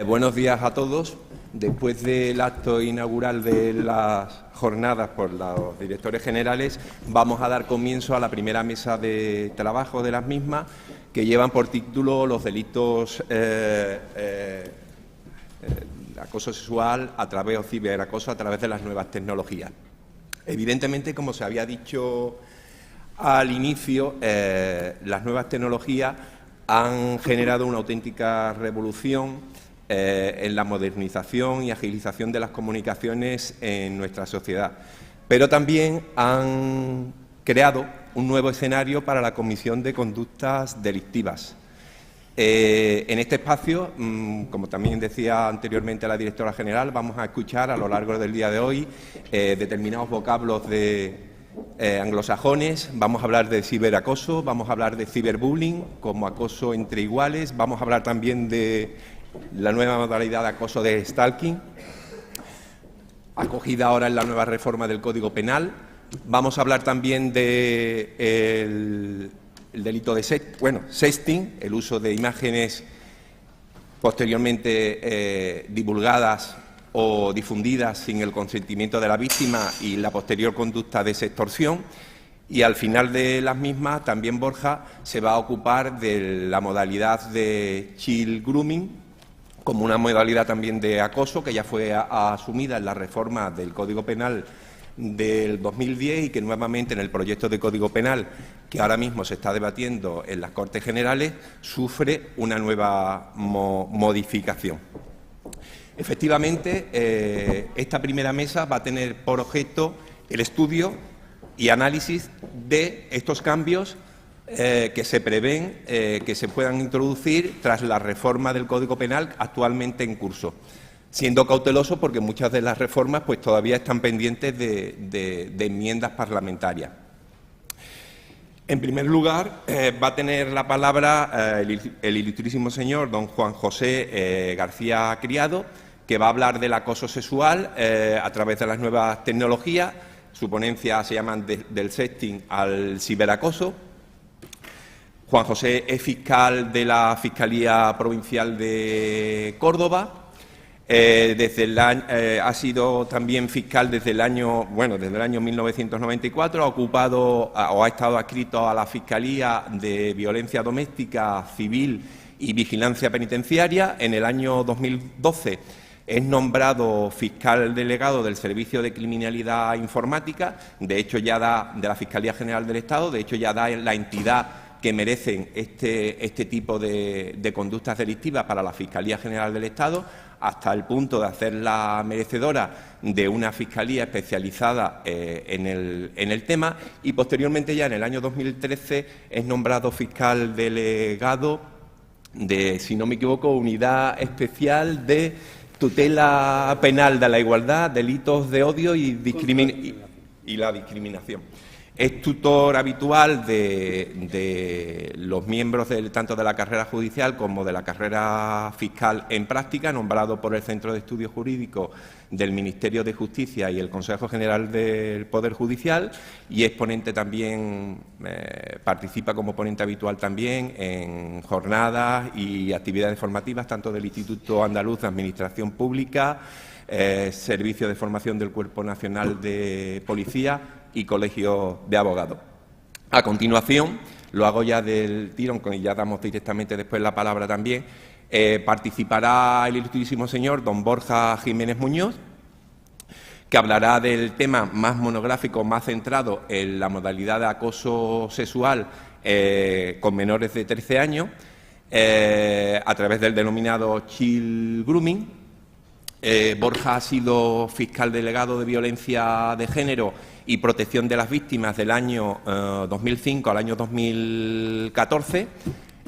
Buenos días a todos. Después del acto inaugural de las jornadas por los directores generales, vamos a dar comienzo a la primera mesa de trabajo de las mismas, que llevan por título los delitos de acoso sexual a través o ciberacoso a través de las nuevas tecnologías. Evidentemente, como se había dicho al inicio, las nuevas tecnologías han generado una auténtica revolución en la modernización y agilización de las comunicaciones en nuestra sociedad, pero también han creado un nuevo escenario para la comisión de conductas delictivas. En este espacio, como también decía anteriormente la directora general, vamos a escuchar a lo largo del día de hoy determinados vocablos anglosajones. Vamos a hablar de ciberacoso, vamos a hablar de ciberbullying como acoso entre iguales, vamos a hablar también de la nueva modalidad de acoso de stalking, acogida ahora en la nueva reforma del Código Penal. Vamos a hablar también de el delito de sexting, el uso de imágenes posteriormente divulgadas o difundidas sin el consentimiento de la víctima y la posterior conducta de sextorsión. Y al final de las mismas, también Borja se va a ocupar de la modalidad de child grooming, como una modalidad también de acoso que ya fue asumida en la reforma del Código Penal del 2010 y que nuevamente en el proyecto de Código Penal, que ahora mismo se está debatiendo en las Cortes Generales, sufre una nueva modificación. Efectivamente, esta primera mesa va a tener por objeto el estudio y análisis de estos cambios que se prevén que se puedan introducir tras la reforma del Código Penal actualmente en curso, siendo cauteloso porque muchas de las reformas pues todavía están pendientes de enmiendas parlamentarias. En primer lugar, va a tener la palabra el ilustrísimo señor don Juan José García Criado, que va a hablar del acoso sexual a través de las nuevas tecnologías. Su ponencia se llama del sexting al ciberacoso. Juan José es fiscal de la Fiscalía Provincial de Córdoba. Ha sido también fiscal desde el año 1994, ha ocupado o ha estado adscrito a la Fiscalía de Violencia Doméstica, Civil y Vigilancia Penitenciaria. En el año 2012 es nombrado fiscal delegado del Servicio de Criminalidad Informática, de hecho ya da de la Fiscalía General del Estado, de hecho ya da la entidad que merecen este tipo de conductas delictivas para la Fiscalía General del Estado, hasta el punto de hacerla merecedora de una fiscalía especializada en el tema, y posteriormente ya en el año 2013 es nombrado fiscal delegado de, si no me equivoco, Unidad Especial de Tutela Penal de la Igualdad, Delitos de Odio y la Discriminación. Es tutor habitual de los miembros tanto de la carrera judicial como de la carrera fiscal en práctica, nombrado por el Centro de Estudios Jurídicos del Ministerio de Justicia y el Consejo General del Poder Judicial, y es ponente también, participa como ponente habitual también en jornadas y actividades formativas tanto del Instituto Andaluz de Administración Pública, Servicio de Formación del Cuerpo Nacional de Policía y Colegio de Abogados. A continuación, lo hago ya del tirón, y ya damos directamente después la palabra también, participará el ilustrísimo señor don Borja Jiménez Muñoz, que hablará del tema más monográfico, más centrado en la modalidad de acoso sexual con menores de 13 años, a través del denominado child grooming. Borja ha sido fiscal delegado de violencia de género y protección de las víctimas del año 2005 al año 2014.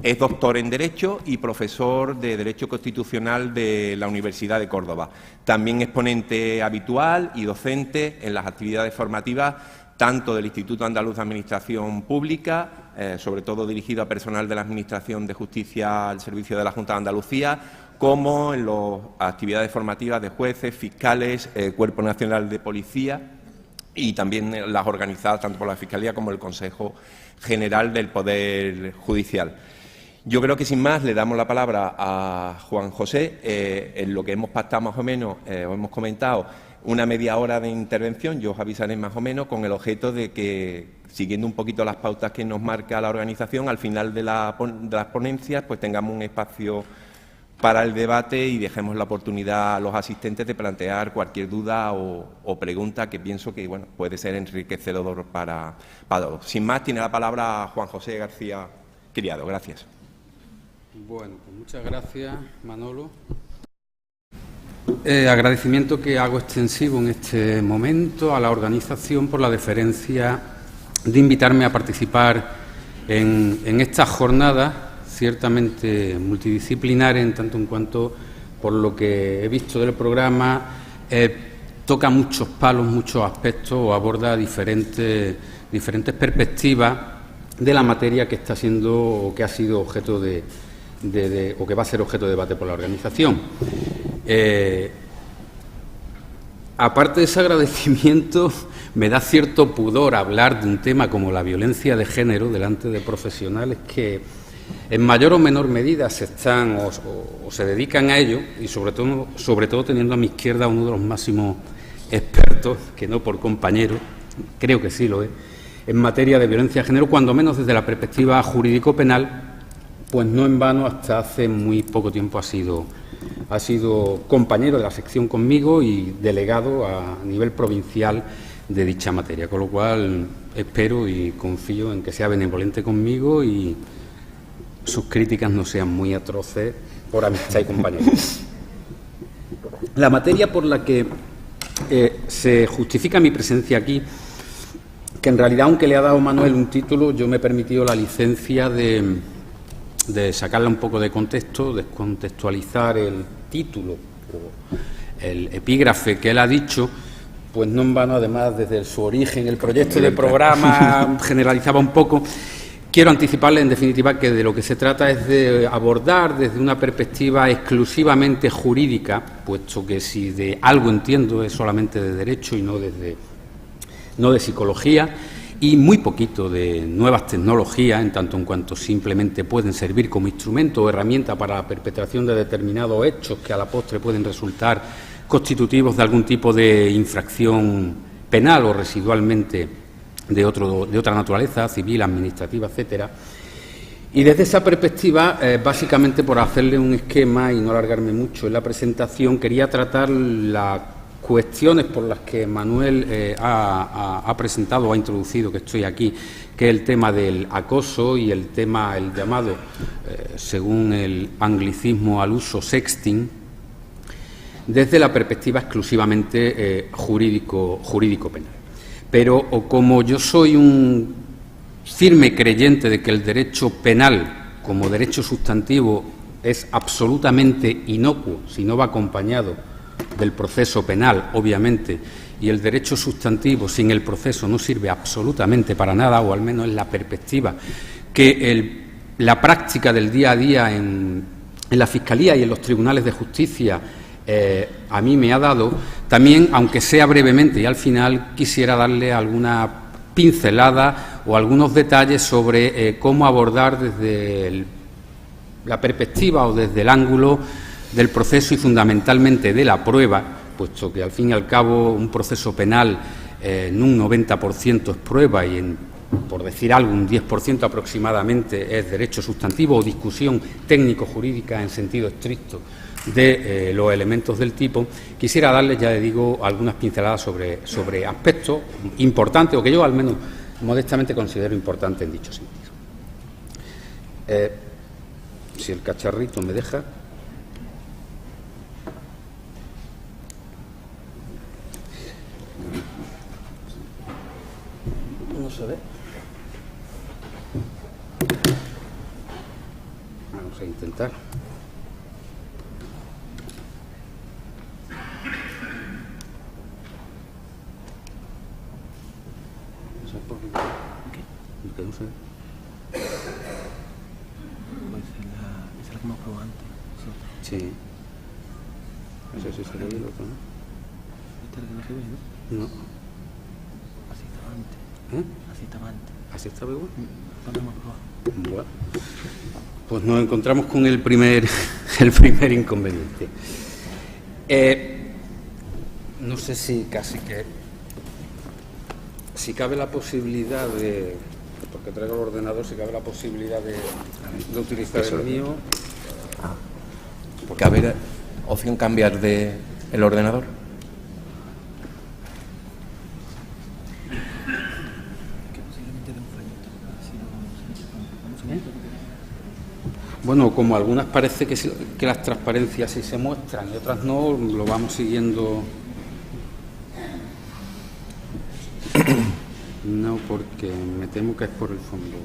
Es doctor en Derecho y profesor de Derecho Constitucional de la Universidad de Córdoba. También es ponente habitual y docente en las actividades formativas tanto del Instituto Andaluz de Administración Pública, sobre todo dirigido a personal de la Administración de Justicia al servicio de la Junta de Andalucía, como en las actividades formativas de jueces, fiscales, Cuerpo Nacional de Policía y también las organizadas tanto por la Fiscalía como el Consejo General del Poder Judicial. Yo creo que sin más le damos la palabra a Juan José. En lo que hemos pactado más o menos, os hemos comentado una media hora de intervención, yo os avisaré más o menos, con el objeto de que, siguiendo un poquito las pautas que nos marca la organización, al final de las ponencias pues tengamos un espacio para el debate y dejemos la oportunidad a los asistentes de plantear cualquier duda o pregunta que pienso que bueno, puede ser enriquecedor para todos. Sin más, tiene la palabra Juan José García Criado. Gracias. Bueno, pues muchas gracias, Manolo. Agradecimiento que hago extensivo en este momento a la organización por la deferencia de invitarme a participar en esta jornada ciertamente multidisciplinar, en tanto en cuanto, por lo que he visto del programa, toca muchos palos, muchos aspectos o aborda diferentes perspectivas de la materia que está siendo o que ha sido objeto o que va a ser objeto de debate por la organización. Aparte de ese agradecimiento, me da cierto pudor hablar de un tema como la violencia de género delante de profesionales que en mayor o menor medida se están o se dedican a ello, y sobre todo teniendo a mi izquierda uno de los máximos expertos, que no por compañero, creo que sí lo es, en materia de violencia de género, cuando menos desde la perspectiva jurídico-penal, pues no en vano hasta hace muy poco tiempo ha sido compañero de la sección conmigo y delegado a nivel provincial de dicha materia, con lo cual espero y confío en que sea benevolente conmigo y sus críticas no sean muy atroces por amistad y compañerismo. La materia por la que se justifica mi presencia aquí, que en realidad, aunque le ha dado Manuel un título, yo me he permitido la licencia de sacarla un poco de contexto, descontextualizar el título o el epígrafe que él ha dicho, pues no en vano, además, desde su origen, el proyecto de programa generalizaba un poco. Quiero anticiparle, en definitiva, que de lo que se trata es de abordar desde una perspectiva exclusivamente jurídica, puesto que si de algo entiendo es solamente de derecho y no de psicología, y muy poquito de nuevas tecnologías, en tanto en cuanto simplemente pueden servir como instrumento o herramienta para la perpetración de determinados hechos que a la postre pueden resultar constitutivos de algún tipo de infracción penal o residualmente de otra naturaleza, civil, administrativa, etcétera. Y desde esa perspectiva, básicamente por hacerle un esquema y no alargarme mucho en la presentación, quería tratar las cuestiones por las que Manuel ha presentado o ha introducido, que estoy aquí, que es el tema del acoso y el llamado, según el anglicismo al uso, sexting, desde la perspectiva exclusivamente jurídico-penal. Pero como yo soy un firme creyente de que el derecho penal, como derecho sustantivo, es absolutamente inocuo si no va acompañado del proceso penal, obviamente, y el derecho sustantivo sin el proceso no sirve absolutamente para nada, o al menos en la perspectiva que la práctica del día a día en la Fiscalía y en los tribunales de justicia a mí me ha dado, también, aunque sea brevemente y al final, quisiera darle alguna pincelada o algunos detalles sobre cómo abordar desde la perspectiva o desde el ángulo del proceso y fundamentalmente de la prueba, puesto que al fin y al cabo un proceso penal en un 90% es prueba y por decir algo, un 10% aproximadamente es derecho sustantivo o discusión técnico-jurídica en sentido estricto de los elementos del tipo. Quisiera darles, ya le digo, algunas pinceladas sobre aspectos importantes o que yo al menos modestamente considero importantes en dicho sentido. Si el cacharrito me deja. No se ve. Vamos a intentar. ¿Qué? No sé. Pues esa es la que hemos probado antes. Sí. Eso sí sería el otro, ¿no? ¿Esta es la que no se ve, no? No. Así estaba antes. Así estaba antes. ¿Así estaba igual? ¿Dónde hemos probado? Bueno, pues nos encontramos con el primer inconveniente. No sé si si cabe la posibilidad de, porque traigo el ordenador, si cabe la posibilidad de utilizar el mío. Porque haber opción cambiar de el ordenador. Que posiblemente de un fallito. Así vamos a ver. Bueno, como algunas parece que las transparencias sí se muestran y otras no, lo vamos siguiendo. No, porque me temo que es por el fondo.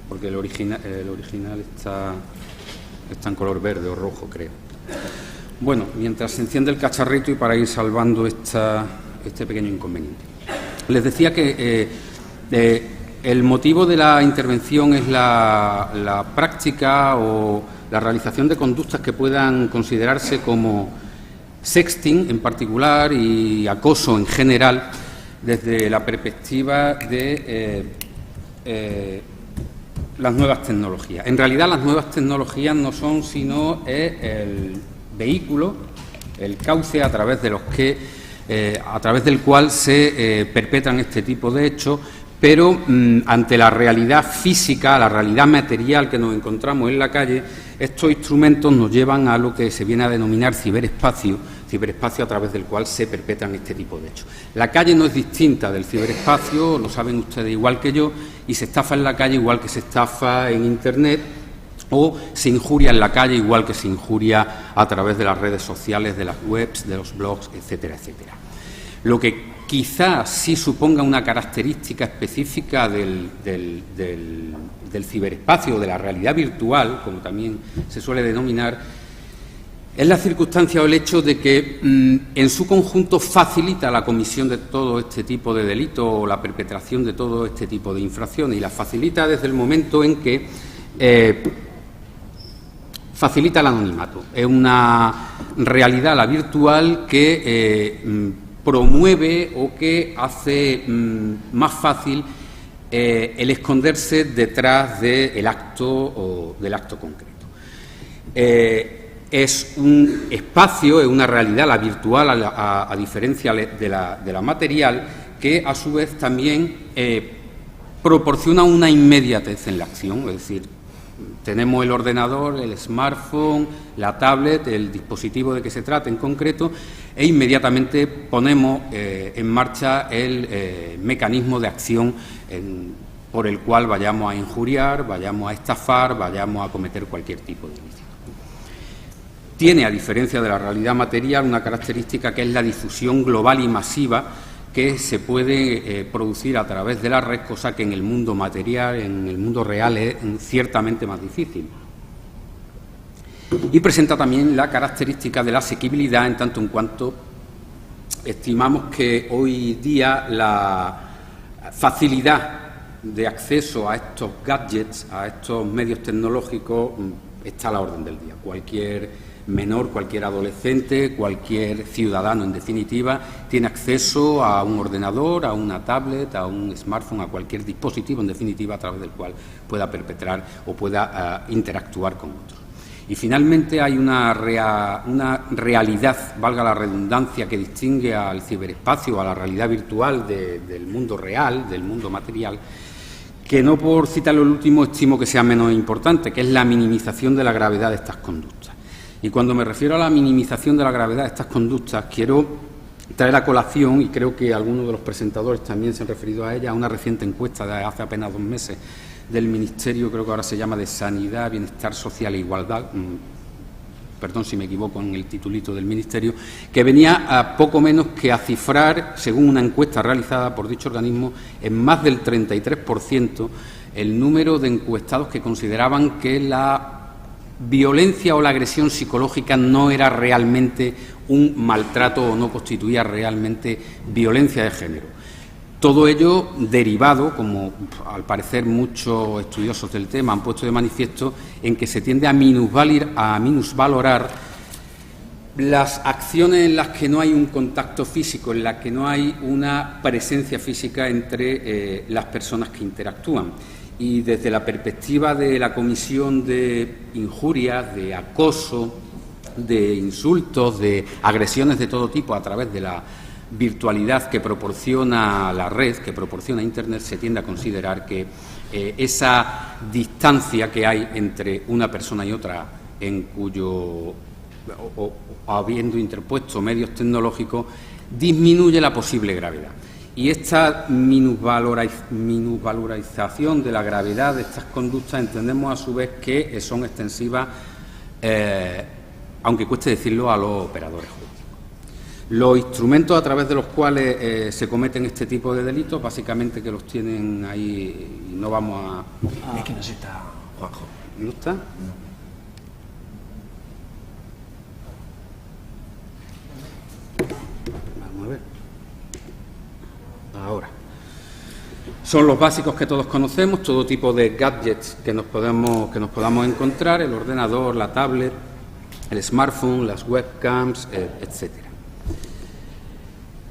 Porque el original está en color verde o rojo, creo. Bueno, mientras se enciende el cacharrito y para ir salvando este pequeño inconveniente. Les decía que el motivo de la intervención es la práctica o la realización de conductas que puedan considerarse como sexting en particular y acoso en general desde la perspectiva de las nuevas tecnologías. En realidad las nuevas tecnologías no son sino el vehículo, el cauce a través del cual se perpetran este tipo de hechos, pero ante la realidad física, la realidad material que nos encontramos en la calle, estos instrumentos nos llevan a lo que se viene a denominar ciberespacio a través del cual se perpetran este tipo de hechos. La calle no es distinta del ciberespacio, lo saben ustedes igual que yo, y se estafa en la calle igual que se estafa en Internet, o se injuria en la calle igual que se injuria a través de las redes sociales, de las webs, de los blogs, etcétera, etcétera. Lo que quizás sí suponga una característica específica del ciberespacio, de la realidad virtual, como también se suele denominar, es la circunstancia o el hecho de que en su conjunto facilita la comisión de todo este tipo de delitos o la perpetración de todo este tipo de infracciones, y la facilita desde el momento en que facilita el anonimato. Es una realidad, la virtual, que promueve o que hace más fácil el esconderse detrás del acto concreto. Es un espacio, es una realidad, la virtual, a diferencia de la material, que a su vez también proporciona una inmediatez en la acción, es decir, tenemos el ordenador, el smartphone, la tablet, el dispositivo de que se trate en concreto, e inmediatamente ponemos en marcha el mecanismo de acción por el cual vayamos a injuriar, vayamos a estafar, vayamos a cometer cualquier tipo de ilícito. Tiene, a diferencia de la realidad material, una característica que es la difusión global y masiva que se puede producir a través de la red, cosa que en el mundo material, en el mundo real, es ciertamente más difícil. Y presenta también la característica de la asequibilidad, en tanto en cuanto estimamos que hoy día la facilidad de acceso a estos gadgets, a estos medios tecnológicos, está a la orden del día. Cualquier menor, cualquier adolescente, cualquier ciudadano, en definitiva, tiene acceso a un ordenador, a una tablet, a un smartphone, a cualquier dispositivo, en definitiva, a través del cual pueda perpetrar o pueda interactuar con otros. Y finalmente hay una realidad, valga la redundancia, que distingue al ciberespacio, a la realidad virtual del mundo real, del mundo material, que no por citarlo el último estimo que sea menos importante, que es la minimización de la gravedad de estas conductas. Y cuando me refiero a la minimización de la gravedad de estas conductas, quiero traer a colación, y creo que algunos de los presentadores también se han referido a ella, a una reciente encuesta de hace apenas 2 meses del Ministerio, creo que ahora se llama de Sanidad, Bienestar Social e Igualdad, perdón si me equivoco en el titulito del Ministerio, que venía a poco menos que a cifrar, según una encuesta realizada por dicho organismo, en más del 33% el número de encuestados que consideraban que la violencia o la agresión psicológica no era realmente un maltrato o no constituía realmente violencia de género. Todo ello derivado, como al parecer muchos estudiosos del tema han puesto de manifiesto, en que se tiende a minusvalorar las acciones en las que no hay un contacto físico, en las que no hay una presencia física entre las personas que interactúan. Y desde la perspectiva de la Comisión de Injurias, de acoso, de insultos, de agresiones de todo tipo a través de la virtualidad que proporciona la red, que proporciona Internet, se tiende a considerar que esa distancia que hay entre una persona y otra, en cuyo o habiendo interpuesto medios tecnológicos, disminuye la posible gravedad. Y esta minusvalorización de la gravedad de estas conductas entendemos a su vez que son extensivas, aunque cueste decirlo, a los operadores jurídicos. Los instrumentos a través de los cuales se cometen este tipo de delitos, básicamente que los tienen ahí, y no vamos a... Es que no se está, Juanjo. ¿No está? No. Vamos a ver. Ahora. Son los básicos que todos conocemos, todo tipo de gadgets que nos podamos encontrar, el ordenador, la tablet, el smartphone, las webcams, etcétera.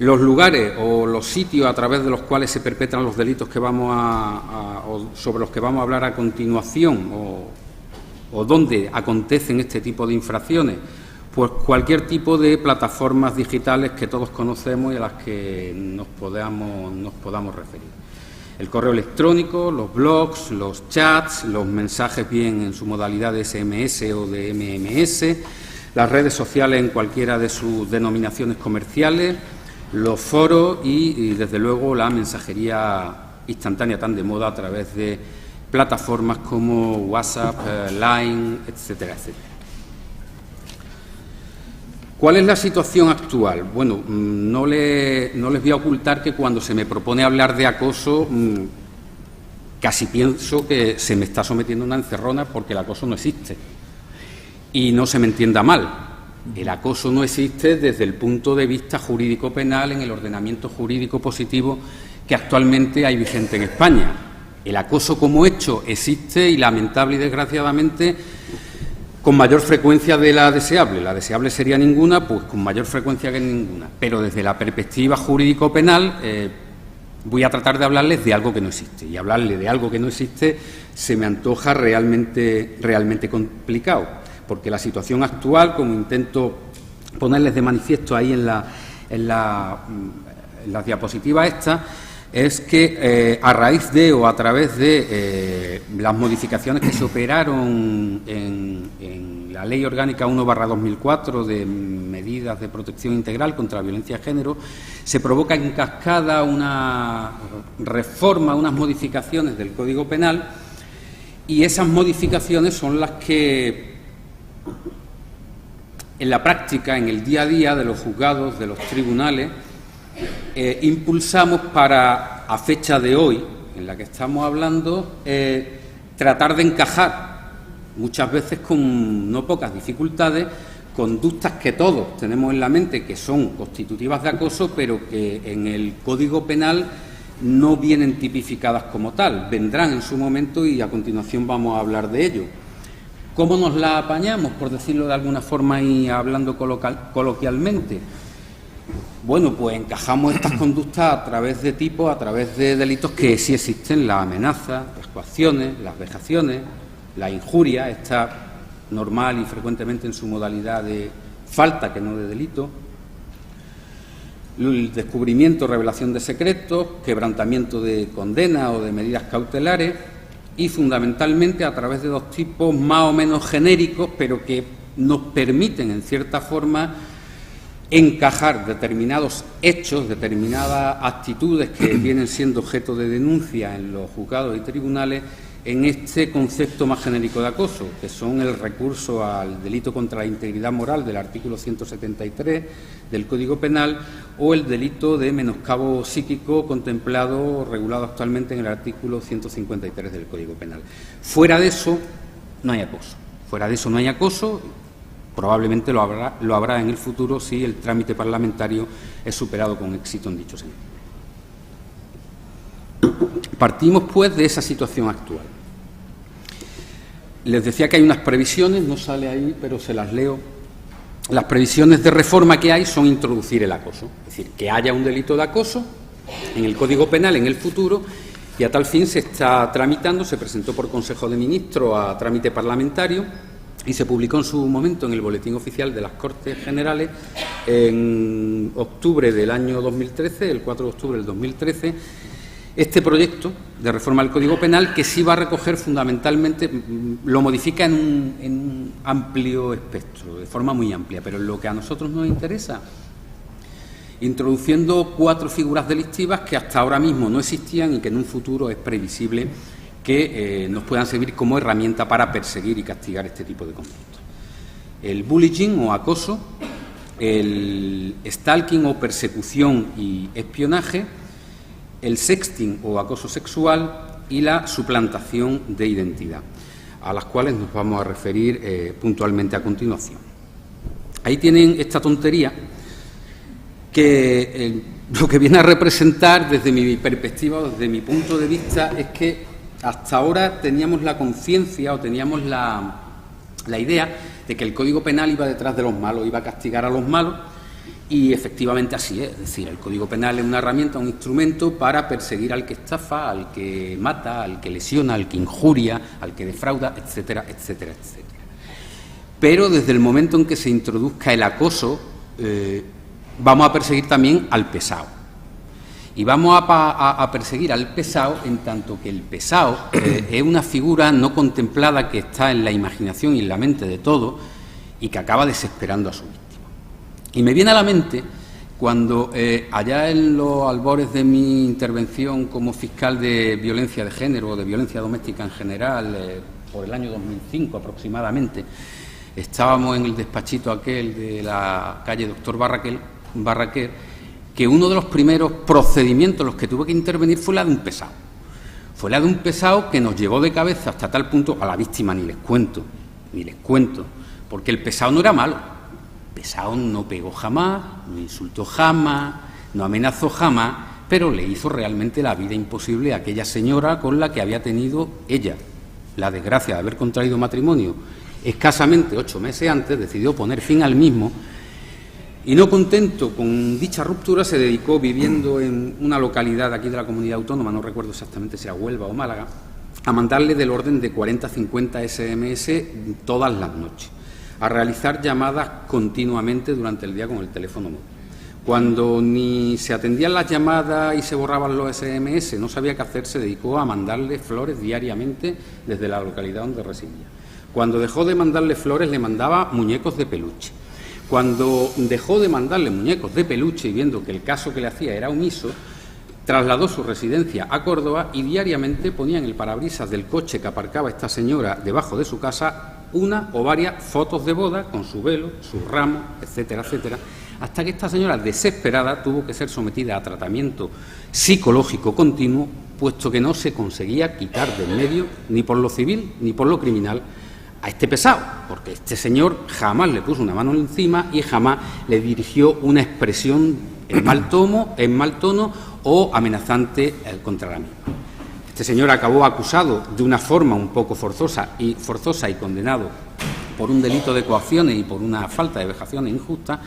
Los lugares o los sitios a través de los cuales se perpetran los delitos que o sobre los que vamos a hablar a continuación, o donde acontecen este tipo de infracciones, pues cualquier tipo de plataformas digitales que todos conocemos y a las que nos podamos referir. El correo electrónico, los blogs, los chats, los mensajes bien en su modalidad de SMS o de MMS, las redes sociales en cualquiera de sus denominaciones comerciales, los foros y desde luego, la mensajería instantánea tan de moda a través de plataformas como WhatsApp, Line, etcétera, etcétera. ¿Cuál es la situación actual? Bueno, no les voy a ocultar que cuando se me propone hablar de acoso, casi pienso que se me está sometiendo a una encerrona porque el acoso no existe. Y no se me entienda mal. El acoso no existe desde el punto de vista jurídico-penal en el ordenamiento jurídico positivo que actualmente hay vigente en España. El acoso como hecho existe y, lamentable y desgraciadamente, con mayor frecuencia de la deseable. La deseable sería ninguna, pues con mayor frecuencia que ninguna. Pero desde la perspectiva jurídico-penal voy a tratar de hablarles de algo que no existe. Y hablarles de algo que no existe se me antoja realmente complicado. Porque la situación actual, como intento ponerles de manifiesto ahí en la diapositiva esta, es que a raíz de o a través de las modificaciones que se operaron en la Ley Orgánica 1/2004 de medidas de protección integral contra la violencia de género, se provoca en cascada una reforma, unas modificaciones del Código Penal, y esas modificaciones son las que en la práctica, en el día a día de los juzgados, de los tribunales, impulsamos para, a fecha de hoy, en la que estamos hablando, tratar de encajar, muchas veces con no pocas dificultades, conductas que todos tenemos en la mente que son constitutivas de acoso, pero que en el Código Penal no vienen tipificadas como tal. Vendrán en su momento y a continuación vamos a hablar de ello. ¿Cómo nos la apañamos, por decirlo de alguna forma y hablando coloquialmente? Bueno, pues encajamos estas conductas a través de delitos que sí existen: la amenaza, las coacciones, las vejaciones, la injuria, está normal y frecuentemente en su modalidad de falta que no de delito, el descubrimiento o revelación de secretos, quebrantamiento de condena o de medidas cautelares, y fundamentalmente a través de dos tipos más o menos genéricos, pero que nos permiten en cierta forma encajar determinados hechos, determinadas actitudes que vienen siendo objeto de denuncia en los juzgados y tribunales en este concepto más genérico de acoso, que son el recurso al delito contra la integridad moral del artículo 173 del Código Penal o el delito de menoscabo psíquico contemplado o regulado actualmente en el artículo 153 del Código Penal. Fuera de eso no hay acoso. Fuera de eso no hay acoso. Probablemente lo habrá en el futuro si el trámite parlamentario es superado con éxito en dicho sentido. Partimos, pues, de esa situación actual. Les decía que hay unas previsiones, no sale ahí, pero se las leo. las previsiones de reforma que hay son introducir el acoso, es decir, que haya un delito de acoso en el Código Penal en el futuro, y a tal fin se está tramitando, se presentó por Consejo de Ministros a trámite parlamentario y se publicó en su momento en el Boletín Oficial de las Cortes Generales en octubre del año 2013, el 4 de octubre del 2013, este proyecto de reforma del Código Penal, que sí va a recoger fundamentalmente, lo modifica en un amplio espectro, de forma muy amplia, pero en lo que a nosotros nos interesa, introduciendo 4 figuras delictivas que hasta ahora mismo no existían y que en un futuro es previsible que nos puedan servir como herramienta para perseguir y castigar este tipo de conductas. El bullying o acoso, el stalking o persecución y espionaje, el sexting o acoso sexual y la suplantación de identidad, a las cuales nos vamos a referir puntualmente a continuación. Ahí tienen esta tontería que lo que viene a representar desde mi perspectiva, desde mi punto de vista, es que hasta ahora teníamos la conciencia o teníamos la idea de que el Código Penal iba detrás de los malos, iba a castigar a los malos, y efectivamente así es decir, el Código Penal es una herramienta, un instrumento para perseguir al que estafa, al que mata, al que lesiona, al que injuria, al que defrauda, etcétera, etcétera, etcétera. Pero desde el momento en que se introduzca el acoso, vamos a perseguir también al pesado. Y vamos a perseguir al pesado en tanto que el pesado es una figura no contemplada que está en la imaginación y en la mente de todos y que acaba desesperando a su víctima. Y me viene a la mente cuando allá en los albores de mi intervención como fiscal de violencia de género o de violencia doméstica en general, por el año 2005 aproximadamente, estábamos en el despachito aquel de la calle Doctor Barraquer, que uno de los primeros procedimientos en los que tuve que intervenir fue la de un pesado. Fue la de un pesado que nos llevó de cabeza hasta tal punto, a la víctima ni les cuento, porque el pesado no era malo. El pesado no pegó jamás, no insultó jamás, no amenazó jamás, pero le hizo realmente la vida imposible a aquella señora con la que había tenido ella la desgracia de haber contraído matrimonio escasamente 8 meses antes, decidió poner fin al mismo. Y no contento con dicha ruptura, se dedicó, viviendo en una localidad aquí de la comunidad autónoma, no recuerdo exactamente si era Huelva o Málaga, a mandarle del orden de 40-50 SMS todas las noches, a realizar llamadas continuamente durante el día con el teléfono móvil. Cuando ni se atendían las llamadas y se borraban los SMS, no sabía qué hacer, se dedicó a mandarle flores diariamente desde la localidad donde residía. Cuando dejó de mandarle flores, le mandaba muñecos de peluche. Cuando dejó de mandarle muñecos de peluche y viendo que el caso que le hacía era omiso, trasladó su residencia a Córdoba y diariamente ponía en el parabrisas del coche que aparcaba esta señora debajo de su casa una o varias fotos de boda con su velo, su ramo, etcétera, etcétera, hasta que esta señora, desesperada, tuvo que ser sometida a tratamiento psicológico continuo, puesto que no se conseguía quitar del medio, ni por lo civil ni por lo criminal, a este pesado, porque este señor jamás le puso una mano encima y jamás le dirigió una expresión en mal tono o amenazante contra la misma. Este señor acabó acusado de una forma un poco forzosa y condenado por un delito de coacciones y por una falta de vejaciones injustas,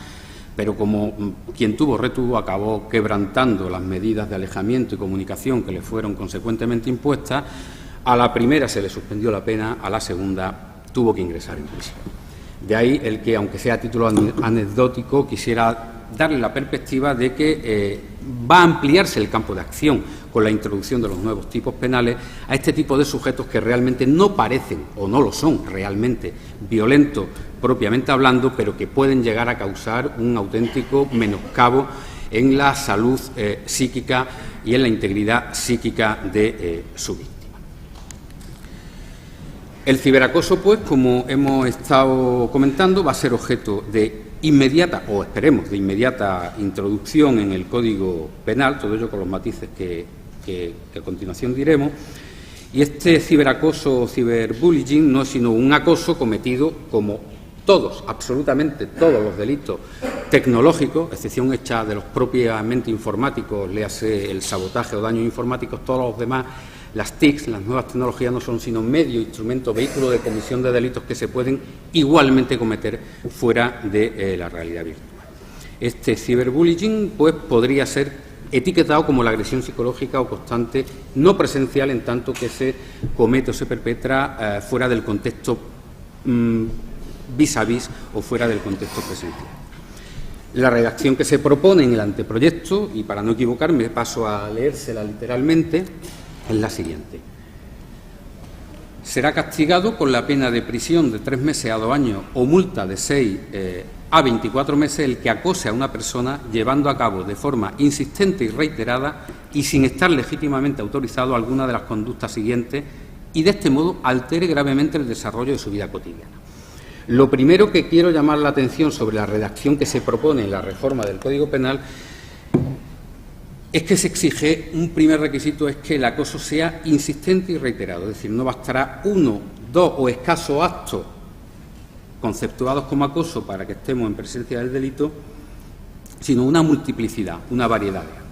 pero como quien tuvo retuvo, acabó quebrantando las medidas de alejamiento y comunicación que le fueron consecuentemente impuestas. A la primera se le suspendió la pena, a la segunda tuvo que ingresar en prisión. De ahí el que, aunque sea a título anecdótico, quisiera darle la perspectiva de que va a ampliarse el campo de acción con la introducción de los nuevos tipos penales a este tipo de sujetos que realmente no parecen o no lo son realmente violentos propiamente hablando, pero que pueden llegar a causar un auténtico menoscabo en la salud psíquica y en la integridad psíquica de su víctima. El ciberacoso, pues, como hemos estado comentando, va a ser objeto de inmediata, o esperemos, de inmediata introducción en el Código Penal, todo ello con los matices que a continuación diremos. Y este ciberacoso o ciberbullying no es sino un acoso cometido como todos, absolutamente todos los delitos tecnológicos, excepción hecha de los propiamente informáticos, léase el sabotaje o daños informáticos, todos los demás las TICs, las nuevas tecnologías, no son sino medios, instrumentos, vehículos de comisión de delitos que se pueden igualmente cometer fuera de la realidad virtual. Este ciberbullying pues, podría ser etiquetado como la agresión psicológica o constante no presencial, en tanto que se comete o se perpetra fuera del contexto vis a vis o fuera del contexto presencial. La redacción que se propone en el anteproyecto, y para no equivocarme paso a leérsela literalmente, es la siguiente. Será castigado con la pena de prisión de 3 meses a 2 años o multa de 6 a 24 meses el que acose a una persona llevando a cabo de forma insistente y reiterada y sin estar legítimamente autorizado alguna de las conductas siguientes y de este modo altere gravemente el desarrollo de su vida cotidiana. Lo primero que quiero llamar la atención sobre la redacción que se propone en la reforma del Código Penal es que se exige, un primer requisito es que el acoso sea insistente y reiterado, es decir, no bastará 1, 2 o escasos actos conceptuados como acoso para que estemos en presencia del delito, sino una multiplicidad, una variedad de actos.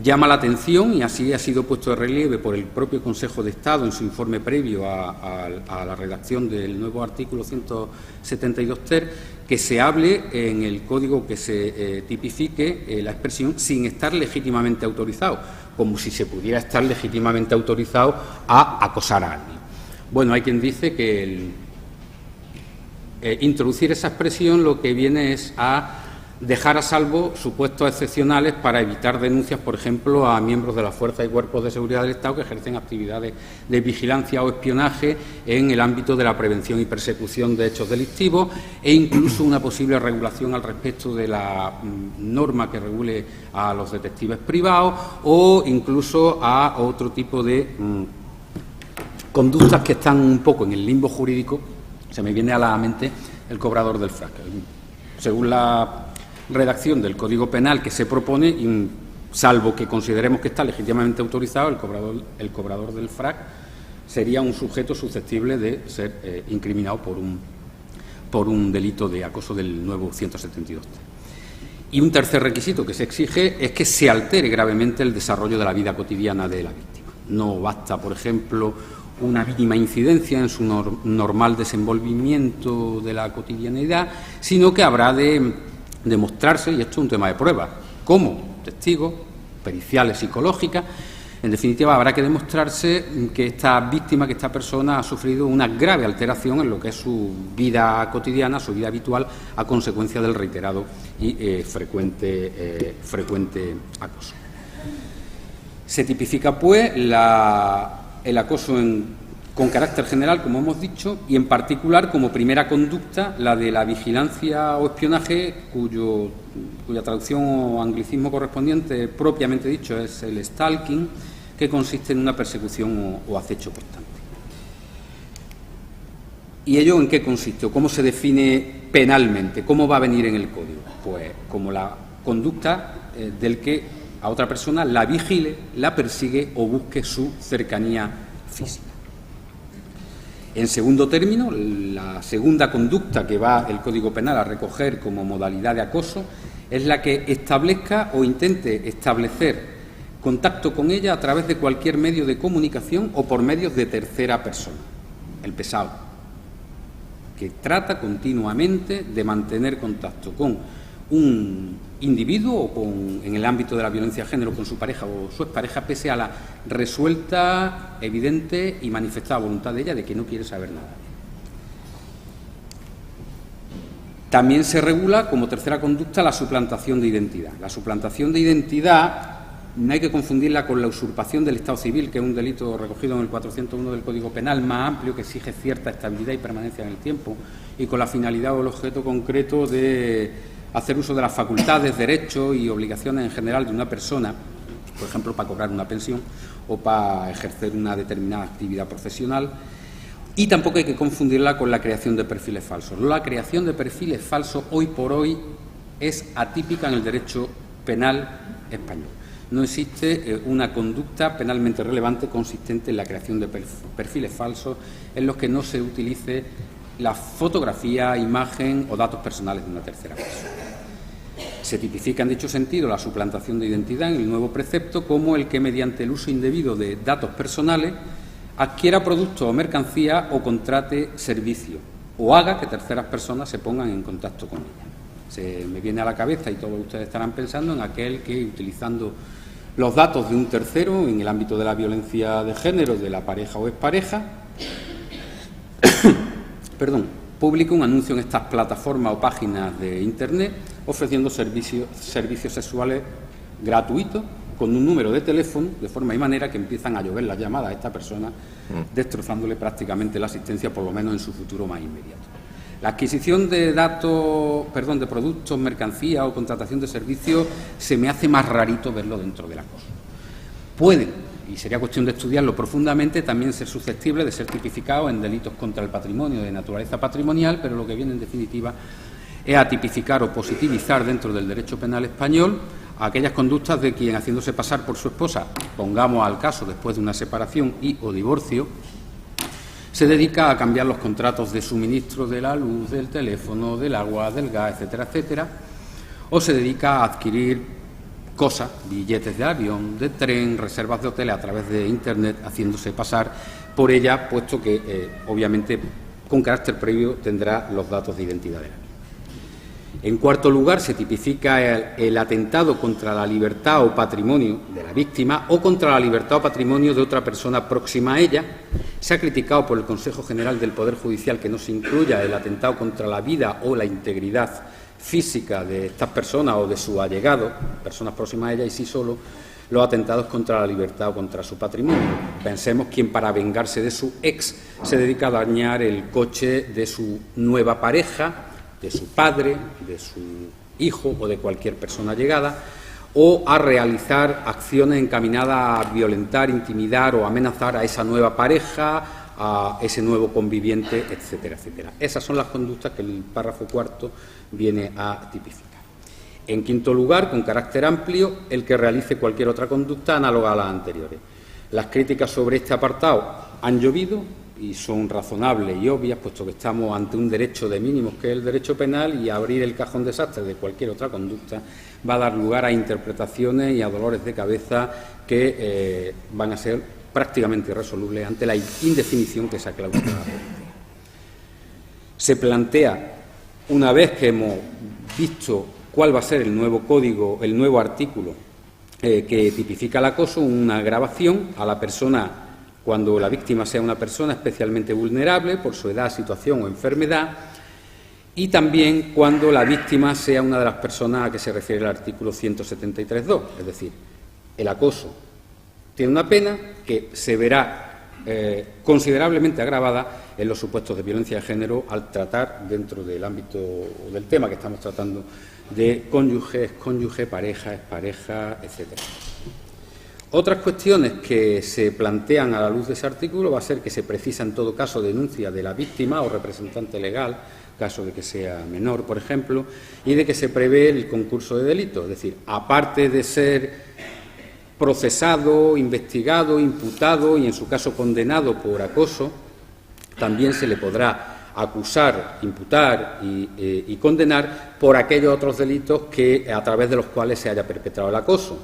Llama la atención, y así ha sido puesto de relieve por el propio Consejo de Estado en su informe previo a la redacción del nuevo artículo 172 ter, que se hable en el código, que se tipifique la expresión sin estar legítimamente autorizado, como si se pudiera estar legítimamente autorizado a acosar a alguien. Bueno, hay quien dice que introducir esa expresión lo que viene es a dejar a salvo supuestos excepcionales para evitar denuncias, por ejemplo, a miembros de las fuerzas y cuerpos de seguridad del Estado que ejercen actividades de vigilancia o espionaje en el ámbito de la prevención y persecución de hechos delictivos, e incluso una posible regulación al respecto de la norma que regule a los detectives privados o incluso a otro tipo de conductas que están un poco en el limbo jurídico. Se me viene a la mente el cobrador del FRAC. Según la redacción del Código Penal que se propone, salvo que consideremos que está legítimamente autorizado, el cobrador del FRAC sería un sujeto susceptible de ser incriminado por un delito de acoso del nuevo 172. Y un tercer requisito que se exige es que se altere gravemente el desarrollo de la vida cotidiana de la víctima. No basta, por ejemplo, una mínima incidencia en su normal desenvolvimiento de la cotidianidad, sino que habrá de demostrarse, y esto es un tema de prueba, como testigos, periciales psicológicas, en definitiva habrá que demostrarse que esta víctima, que esta persona ha sufrido una grave alteración en lo que es su vida cotidiana, su vida habitual, a consecuencia del reiterado y frecuente acoso. Se tipifica, pues, el acoso con carácter general, como hemos dicho, y en particular como primera conducta la de la vigilancia o espionaje, cuya traducción o anglicismo correspondiente propiamente dicho es el stalking, que consiste en una persecución o acecho constante. ¿Y ello en qué consiste o cómo se define penalmente? ¿Cómo va a venir en el Código? Pues como la conducta del que a otra persona la vigile, la persigue o busque su cercanía física. En segundo término, la segunda conducta que va el Código Penal a recoger como modalidad de acoso es la que establezca o intente establecer contacto con ella a través de cualquier medio de comunicación o por medios de tercera persona, el pesado, que trata continuamente de mantener contacto con un individuo o en el ámbito de la violencia de género con su pareja o su expareja, pese a la resuelta, evidente y manifestada voluntad de ella de que no quiere saber nada. También se regula como tercera conducta la suplantación de identidad. La suplantación de identidad no hay que confundirla con la usurpación del Estado civil, que es un delito recogido en el 401 del Código Penal, más amplio, que exige cierta estabilidad y permanencia en el tiempo, y con la finalidad o el objeto concreto de hacer uso de las facultades, derechos y obligaciones en general de una persona, por ejemplo, para cobrar una pensión o para ejercer una determinada actividad profesional. Y tampoco hay que confundirla con la creación de perfiles falsos. La creación de perfiles falsos hoy por hoy es atípica en el derecho penal español. No existe una conducta penalmente relevante consistente en la creación de perfiles falsos en los que no se utilice la fotografía, imagen o datos personales de una tercera persona. Se tipifica en dicho sentido la suplantación de identidad en el nuevo precepto como el que, mediante el uso indebido de datos personales, adquiera productos o mercancía o contrate servicio, o haga que terceras personas se pongan en contacto con ella. Se me viene a la cabeza, y todos ustedes estarán pensando, en aquel que, utilizando los datos de un tercero en el ámbito de la violencia de género, de la pareja o expareja, publica un anuncio en estas plataformas o páginas de Internet ofreciendo servicios sexuales gratuitos con un número de teléfono, de forma y manera que empiezan a llover las llamadas a esta persona, destrozándole prácticamente la asistencia, por lo menos en su futuro más inmediato. La adquisición de de productos, mercancías o contratación de servicios se me hace más rarito verlo dentro del acoso. Pueden, y sería cuestión de estudiarlo profundamente, también ser susceptibles de ser tipificados en delitos contra el patrimonio de naturaleza patrimonial, pero lo que viene en definitiva es a tipificar o positivizar dentro del derecho penal español aquellas conductas de quien, haciéndose pasar por su esposa, pongamos al caso después de una separación y o divorcio, se dedica a cambiar los contratos de suministro de la luz, del teléfono, del agua, del gas, etcétera, etcétera, o se dedica a adquirir cosas, billetes de avión, de tren, reservas de hoteles a través de Internet, haciéndose pasar por ella, puesto que, obviamente, con carácter previo tendrá los datos de identidad de la misma. En cuarto lugar, se tipifica el atentado contra la libertad o patrimonio de la víctima o contra la libertad o patrimonio de otra persona próxima a ella. Se ha criticado por el Consejo General del Poder Judicial que no se incluya el atentado contra la vida o la integridad física de estas personas o de sus allegados, personas próximas a ella, y sí solo los atentados contra la libertad o contra su patrimonio. Pensemos quien, para vengarse de su ex, se dedica a dañar el coche de su nueva pareja, de su padre, de su hijo o de cualquier persona allegada, o a realizar acciones encaminadas a violentar, intimidar o amenazar a esa nueva pareja, a ese nuevo conviviente, etcétera, etcétera. Esas son las conductas que el párrafo cuarto viene a tipificar. En quinto lugar, con carácter amplio, el que realice cualquier otra conducta análoga a las anteriores. Las críticas sobre este apartado han llovido y son razonables y obvias, puesto que estamos ante un derecho de mínimos que es el derecho penal, y abrir el cajón desastre de cualquier otra conducta va a dar lugar a interpretaciones y a dolores de cabeza que van a ser prácticamente irresolubles ante la indefinición que esa cláusula plantea. Se plantea, una vez que hemos visto cuál va a ser el nuevo código, el nuevo artículo que tipifica el acoso, una gravación a la persona cuando la víctima sea una persona especialmente vulnerable por su edad, situación o enfermedad, y también cuando la víctima sea una de las personas a que se refiere el artículo 173.2, es decir, el acoso tiene una pena que se verá considerablemente agravada en los supuestos de violencia de género al tratar, dentro del ámbito del tema que estamos tratando, de cónyuge, excónyuge, pareja, expareja, etcétera. Otras cuestiones que se plantean a la luz de ese artículo va a ser que se precisa en todo caso denuncia de la víctima o representante legal, caso de que sea menor, por ejemplo, y de que se prevé el concurso de delitos. Es decir, aparte de ser procesado, investigado, imputado y en su caso condenado por acoso, también se le podrá acusar, imputar y condenar por aquellos otros delitos que a través de los cuales se haya perpetrado el acoso.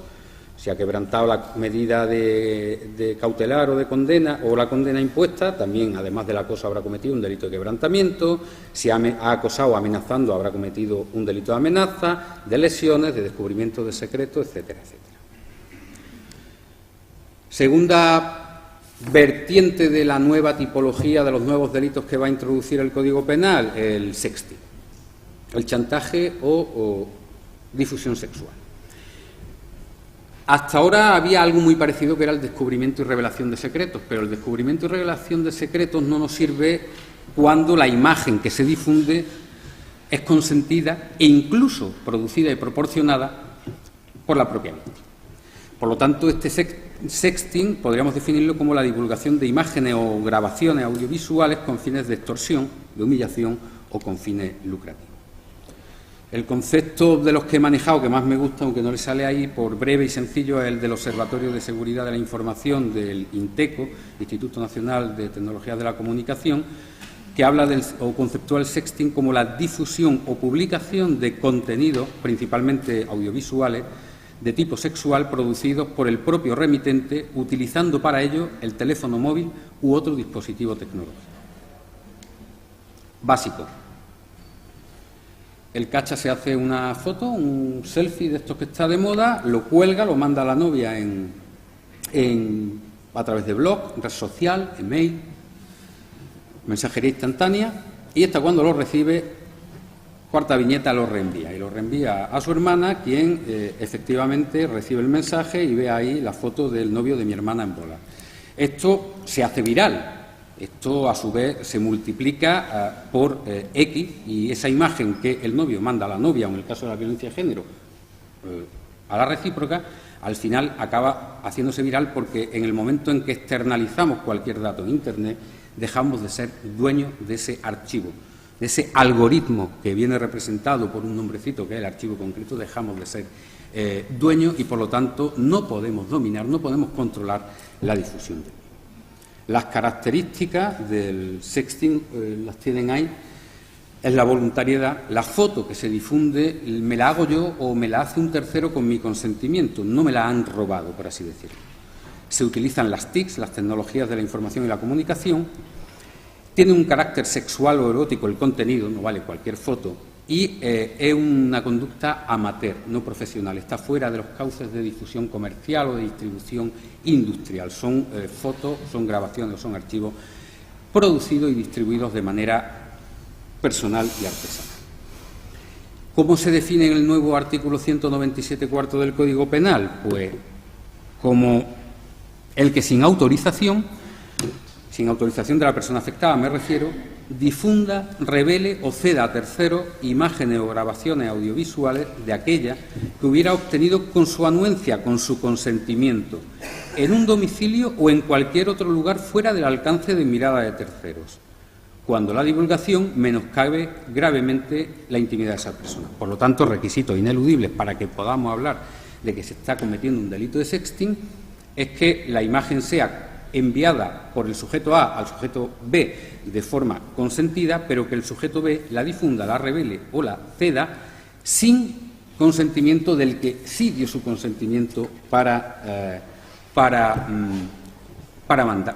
Si ha quebrantado la medida de cautelar o de condena o la condena impuesta, también, además del acoso, habrá cometido un delito de quebrantamiento. Si ha acosado amenazando, habrá cometido un delito de amenaza, de lesiones, de descubrimiento de secretos, etcétera, etcétera. Segunda vertiente de la nueva tipología de los nuevos delitos que va a introducir el Código Penal, el sexting, el chantaje o difusión sexual. Hasta ahora había algo muy parecido, que era el descubrimiento y revelación de secretos, pero el descubrimiento y revelación de secretos no nos sirve cuando la imagen que se difunde es consentida e incluso producida y proporcionada por la propia víctima. Por lo tanto, este sexting podríamos definirlo como la divulgación de imágenes o grabaciones audiovisuales con fines de extorsión, de humillación o con fines lucrativos. El concepto de los que he manejado, que más me gusta, aunque no le sale ahí, por breve y sencillo, es el del Observatorio de Seguridad de la Información del INTECO, Instituto Nacional de Tecnologías de la Comunicación, que habla o conceptúa el sexting como la difusión o publicación de contenidos, principalmente audiovisuales, de tipo sexual producidos por el propio remitente, utilizando para ello el teléfono móvil u otro dispositivo tecnológico. Básico. El cacha se hace una foto, un selfie de estos que está de moda, lo cuelga, lo manda a la novia a través de blog, red social, email, mensajería instantánea, y esta, cuando lo recibe, cuarta viñeta, lo reenvía. Y lo reenvía a su hermana, quien efectivamente recibe el mensaje y ve ahí la foto del novio de mi hermana en bola. Esto se hace viral. Esto, a su vez, se multiplica por X, y esa imagen que el novio manda a la novia, o en el caso de la violencia de género, a la recíproca, al final acaba haciéndose viral, porque en el momento en que externalizamos cualquier dato en Internet, dejamos de ser dueños de ese archivo, de ese algoritmo que viene representado por un nombrecito que es el archivo concreto. Dejamos de ser dueños y, por lo tanto, no podemos dominar, no podemos controlar la difusión de él. Las características del sexting las tienen ahí. Es la voluntariedad. La foto que se difunde me la hago yo o me la hace un tercero con mi consentimiento, no me la han robado, por así decirlo. Se utilizan las TICs, las tecnologías de la información y la comunicación. Tiene un carácter sexual o erótico el contenido, no vale cualquier foto, y es una conducta amateur, no profesional. Está fuera de los cauces de difusión comercial o de distribución industrial. Son fotos, son grabaciones, son archivos producidos y distribuidos de manera personal y artesanal. ¿Cómo se define en el nuevo artículo 197 cuarto del Código Penal? Pues como el que sin autorización de la persona afectada, me refiero, difunda, revele o ceda a terceros imágenes o grabaciones audiovisuales de aquella que hubiera obtenido con su anuencia, con su consentimiento, en un domicilio o en cualquier otro lugar fuera del alcance de mirada de terceros, cuando la divulgación menoscabe gravemente la intimidad de esa persona. Por lo tanto, requisitos ineludibles para que podamos hablar de que se está cometiendo un delito de sexting es que la imagen sea enviada por el sujeto A al sujeto B de forma consentida, pero que el sujeto B la difunda, la revele o la ceda sin consentimiento del que sí dio su consentimiento para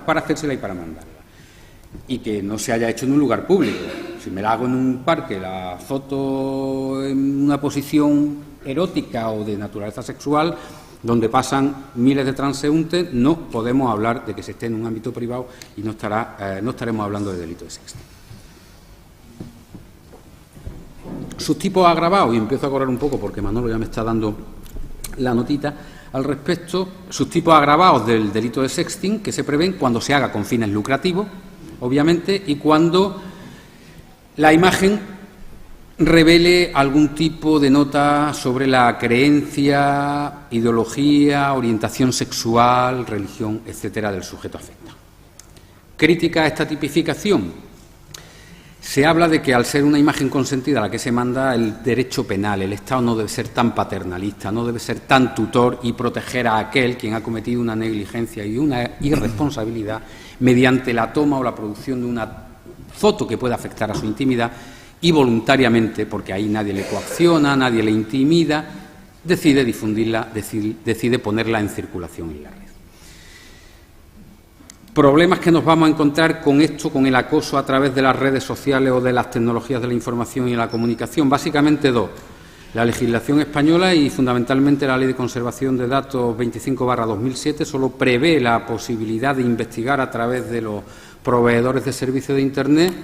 hacérsela y para mandarla. Y que no se haya hecho en un lugar público. Si me la hago en un parque, la foto en una posición erótica o de naturaleza sexual, donde pasan miles de transeúntes, no podemos hablar de que se esté en un ámbito privado y no estaremos hablando de delito de sexting. Sus tipos agravados, y empiezo a correr un poco porque Manolo ya me está dando la notita al respecto. Sus tipos agravados del delito de sexting, que se prevén cuando se haga con fines lucrativos, obviamente, y cuando la imagen revele algún tipo de nota sobre la creencia, ideología, orientación sexual, religión, etcétera, del sujeto afectado. Crítica a esta tipificación. Se habla de que, al ser una imagen consentida a la que se manda, el derecho penal, el Estado no debe ser tan paternalista, no debe ser tan tutor y proteger a aquel quien ha cometido una negligencia y una irresponsabilidad mediante la toma o la producción de una foto que pueda afectar a su intimidad, y voluntariamente, porque ahí nadie le coacciona, nadie le intimida, decide difundirla, decide ponerla en circulación en la red. Problemas que nos vamos a encontrar con esto, con el acoso a través de las redes sociales o de las tecnologías de la información y la comunicación, básicamente dos. La legislación española y fundamentalmente la Ley de Conservación de Datos 25/2007 solo prevé la posibilidad de investigar a través de los proveedores de servicios de Internet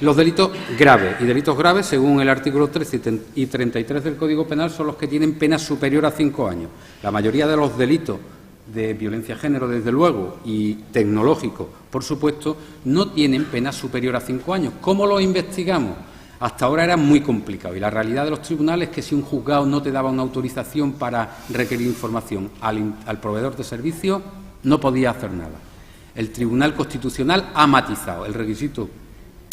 los delitos graves. Y delitos graves, según el artículo 13 y 33 del Código Penal, son los que tienen pena superior a 5 años. La mayoría de los delitos de violencia de género, desde luego, y tecnológicos, por supuesto, no tienen pena superior a 5 años. ¿Cómo lo investigamos? Hasta ahora era muy complicado, y la realidad de los tribunales es que si un juzgado no te daba una autorización para requerir información al proveedor de servicio, no podía hacer nada. El Tribunal Constitucional ha matizado el requisito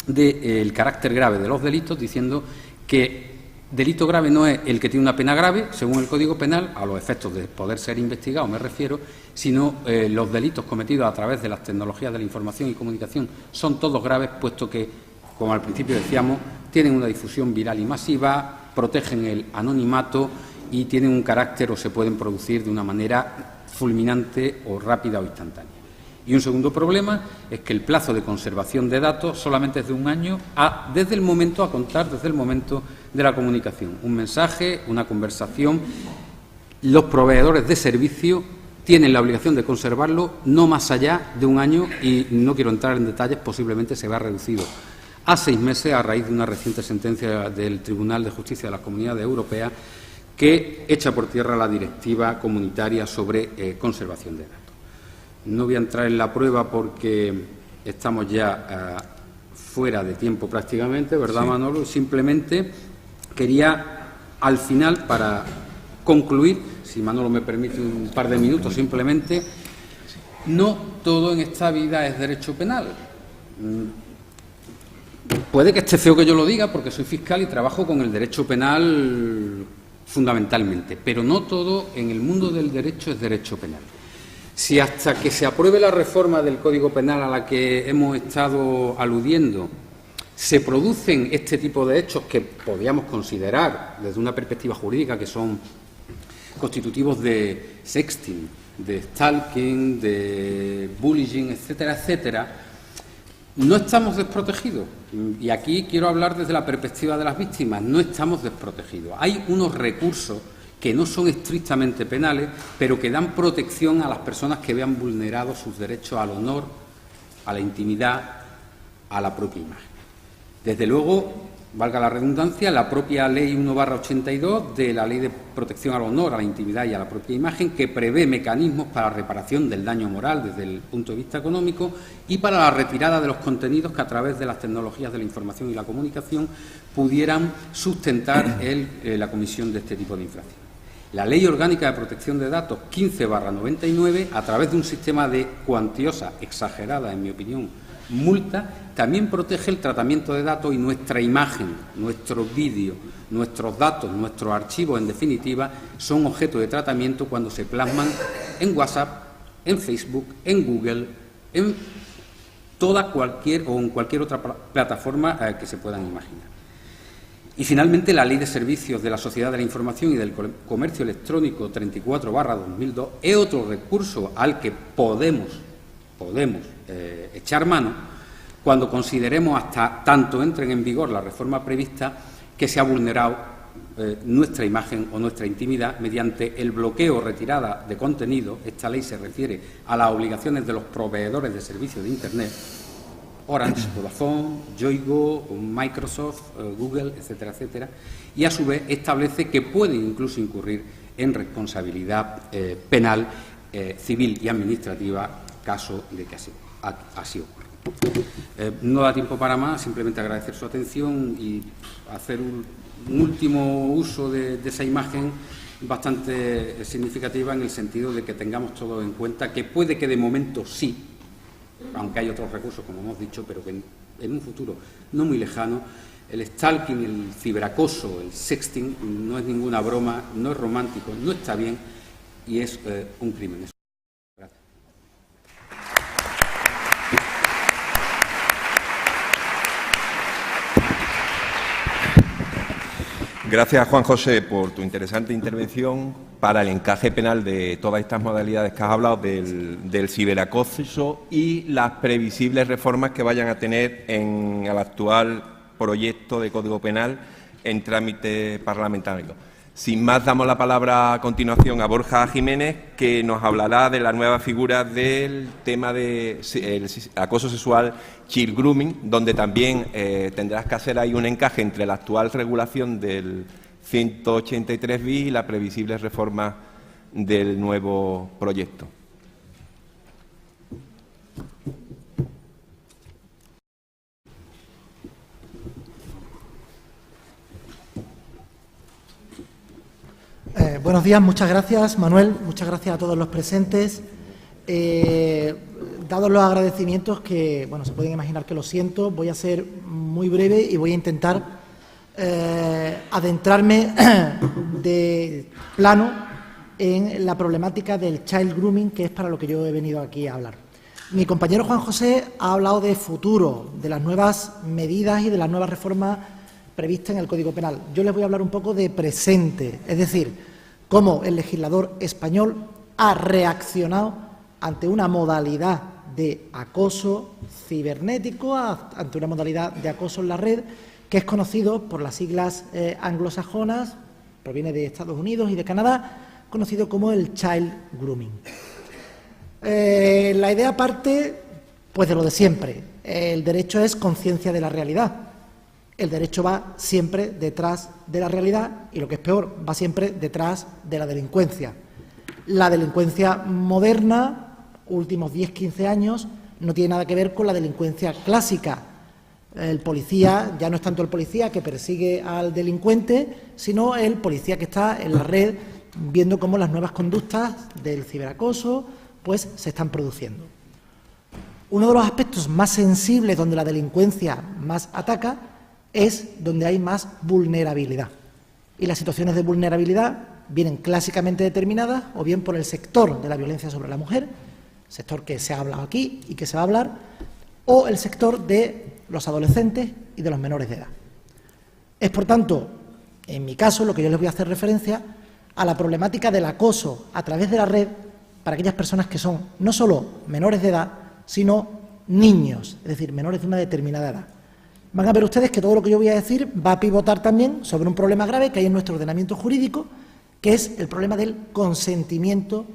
del carácter grave de los delitos, diciendo que delito grave no es el que tiene una pena grave, según el Código Penal, a los efectos de poder ser investigado me refiero, sino los delitos cometidos a través de las tecnologías de la información y comunicación son todos graves, puesto que como al principio decíamos, tienen una difusión viral y masiva, protegen el anonimato y tienen un carácter o se pueden producir de una manera fulminante o rápida o instantánea. Y un segundo problema es que el plazo de conservación de datos solamente es de 1 año desde el momento de la comunicación. Un mensaje, una conversación. Los proveedores de servicio tienen la obligación de conservarlo no más allá de 1 año y no quiero entrar en detalles, posiblemente se vea reducido a 6 meses a raíz de una reciente sentencia del Tribunal de Justicia de las Comunidades Europeas que echa por tierra la directiva comunitaria sobre conservación de datos. No voy a entrar en la prueba porque estamos ya fuera de tiempo prácticamente, ¿verdad, sí, Manolo? Simplemente quería, al final, para concluir, si Manolo me permite un par de minutos, simplemente, no todo en esta vida es derecho penal. Puede que esté feo que yo lo diga porque soy fiscal y trabajo con el derecho penal fundamentalmente, pero no todo en el mundo del derecho es derecho penal. Si hasta que se apruebe la reforma del Código Penal a la que hemos estado aludiendo se producen este tipo de hechos que podríamos considerar desde una perspectiva jurídica que son constitutivos de sexting, de stalking, de bullying, etcétera, etcétera, no estamos desprotegidos. Y aquí quiero hablar desde la perspectiva de las víctimas. No estamos desprotegidos. Hay unos recursos que no son estrictamente penales, pero que dan protección a las personas que vean vulnerados sus derechos al honor, a la intimidad, a la propia imagen. Desde luego, valga la redundancia, la propia Ley 1/82 de la Ley de Protección al Honor, a la Intimidad y a la propia imagen, que prevé mecanismos para la reparación del daño moral desde el punto de vista económico y para la retirada de los contenidos que a través de las tecnologías de la información y la comunicación pudieran sustentar la comisión de este tipo de infracciones. La Ley Orgánica de Protección de Datos 15/99, a través de un sistema de cuantiosa, exagerada, en mi opinión, multa, también protege el tratamiento de datos y nuestra imagen, nuestros vídeos, nuestros datos, nuestros archivos, en definitiva, son objeto de tratamiento cuando se plasman en WhatsApp, en Facebook, en Google, en cualquier otra plataforma que se puedan imaginar. Y, finalmente, la Ley de Servicios de la Sociedad de la Información y del Comercio Electrónico 34/2002 es otro recurso al que podemos echar mano cuando consideremos, hasta tanto entren en vigor la reforma prevista, que se ha vulnerado nuestra imagen o nuestra intimidad mediante el bloqueo o retirada de contenido. Esta ley se refiere a las obligaciones de los proveedores de servicios de Internet, Orange, Vodafone, Yoigo, Microsoft, Google, etcétera, etcétera, y a su vez establece que pueden incluso incurrir en responsabilidad penal, civil y administrativa, caso de que así ocurra. No da tiempo para más, simplemente agradecer su atención y hacer un último uso de esa imagen bastante significativa, en el sentido de que tengamos todos en cuenta que puede que de momento sí, aunque hay otros recursos, como hemos dicho, pero que en un futuro no muy lejano, el stalking, el ciberacoso, el sexting no es ninguna broma, no es romántico, no está bien y es un crimen. Gracias. Gracias, Juan José, por tu interesante intervención para el encaje penal de todas estas modalidades que has hablado del ciberacoso y las previsibles reformas que vayan a tener en el actual proyecto de Código Penal en trámite parlamentario. Sin más, damos la palabra a continuación a Borja Jiménez, que nos hablará de la nueva figura del tema del acoso sexual, child grooming, donde también tendrás que hacer ahí un encaje entre la actual regulación del 183 bis y la previsible reforma del nuevo proyecto. Buenos días, muchas gracias, Manuel, muchas gracias a todos los presentes. Dados los agradecimientos, que bueno, se pueden imaginar que lo siento, voy a ser muy breve y voy a intentar adentrarme de plano en la problemática del child grooming, que es para lo que yo he venido aquí a hablar. Mi compañero Juan José ha hablado de futuro, de las nuevas medidas y de las nuevas reformas previstas en el Código Penal. Yo les voy a hablar un poco de presente, es decir, cómo el legislador español ha reaccionado ante una modalidad de acoso cibernético, ante una modalidad de acoso en la red, que es conocido por las siglas anglosajonas, proviene de Estados Unidos y de Canadá, conocido como el child grooming. La idea parte pues de lo de siempre. El derecho es conciencia de la realidad. El derecho va siempre detrás de la realidad y, lo que es peor, va siempre detrás de la delincuencia. La delincuencia moderna, últimos 10-15 años, no tiene nada que ver con la delincuencia clásica. El policía ya no es tanto el policía que persigue al delincuente, sino el policía que está en la red viendo cómo las nuevas conductas del ciberacoso pues se están produciendo. Uno de los aspectos más sensibles donde la delincuencia más ataca es donde hay más vulnerabilidad. Y las situaciones de vulnerabilidad vienen clásicamente determinadas o bien por el sector de la violencia sobre la mujer, sector que se ha hablado aquí y que se va a hablar, o el sector de los adolescentes y de los menores de edad. Es, por tanto, en mi caso, lo que yo les voy a hacer referencia a la problemática del acoso a través de la red para aquellas personas que son no solo menores de edad, sino niños, es decir, menores de una determinada edad. Van a ver ustedes que todo lo que yo voy a decir va a pivotar también sobre un problema grave que hay en nuestro ordenamiento jurídico, que es el problema del consentimiento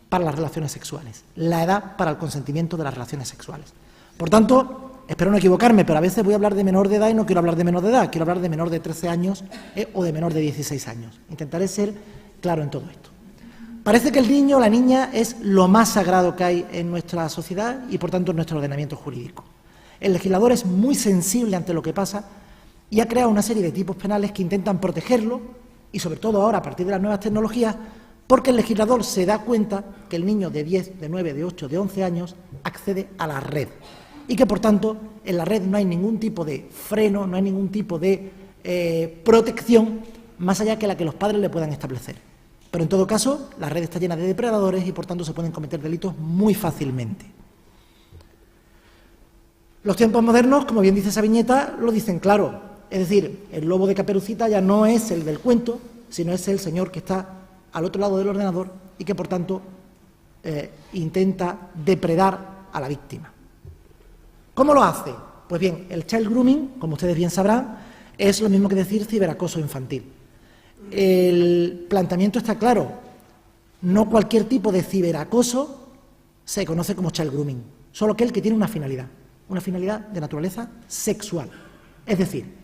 para las relaciones sexuales, la edad para el consentimiento de las relaciones sexuales. Por tanto, espero no equivocarme, pero a veces voy a hablar de menor de edad y no quiero hablar de menor de edad, quiero hablar de menor de 13 años o de menor de 16 años. Intentaré ser claro en todo esto. Parece que el niño o la niña es lo más sagrado que hay en nuestra sociedad y, por tanto, en nuestro ordenamiento jurídico. El legislador es muy sensible ante lo que pasa y ha creado una serie de tipos penales que intentan protegerlo y, sobre todo ahora, a partir de las nuevas tecnologías, porque el legislador se da cuenta que el niño de 10, de 9, de 8, de 11 años accede a la red y que, por tanto, en la red no hay ningún tipo de freno, no hay ningún tipo de protección más allá que la que los padres le puedan establecer. Pero, en todo caso, la red está llena de depredadores y, por tanto, se pueden cometer delitos muy fácilmente. Los tiempos modernos, como bien dice esa viñeta, lo dicen claro. Es decir, el lobo de Caperucita ya no es el del cuento, sino es el señor que está al otro lado del ordenador y que, por tanto, intenta depredar a la víctima. ¿Cómo lo hace? Pues bien, el child grooming, como ustedes bien sabrán, es lo mismo que decir ciberacoso infantil. El planteamiento está claro. No cualquier tipo de ciberacoso se conoce como child grooming, solo aquel que tiene una finalidad de naturaleza sexual. Es decir,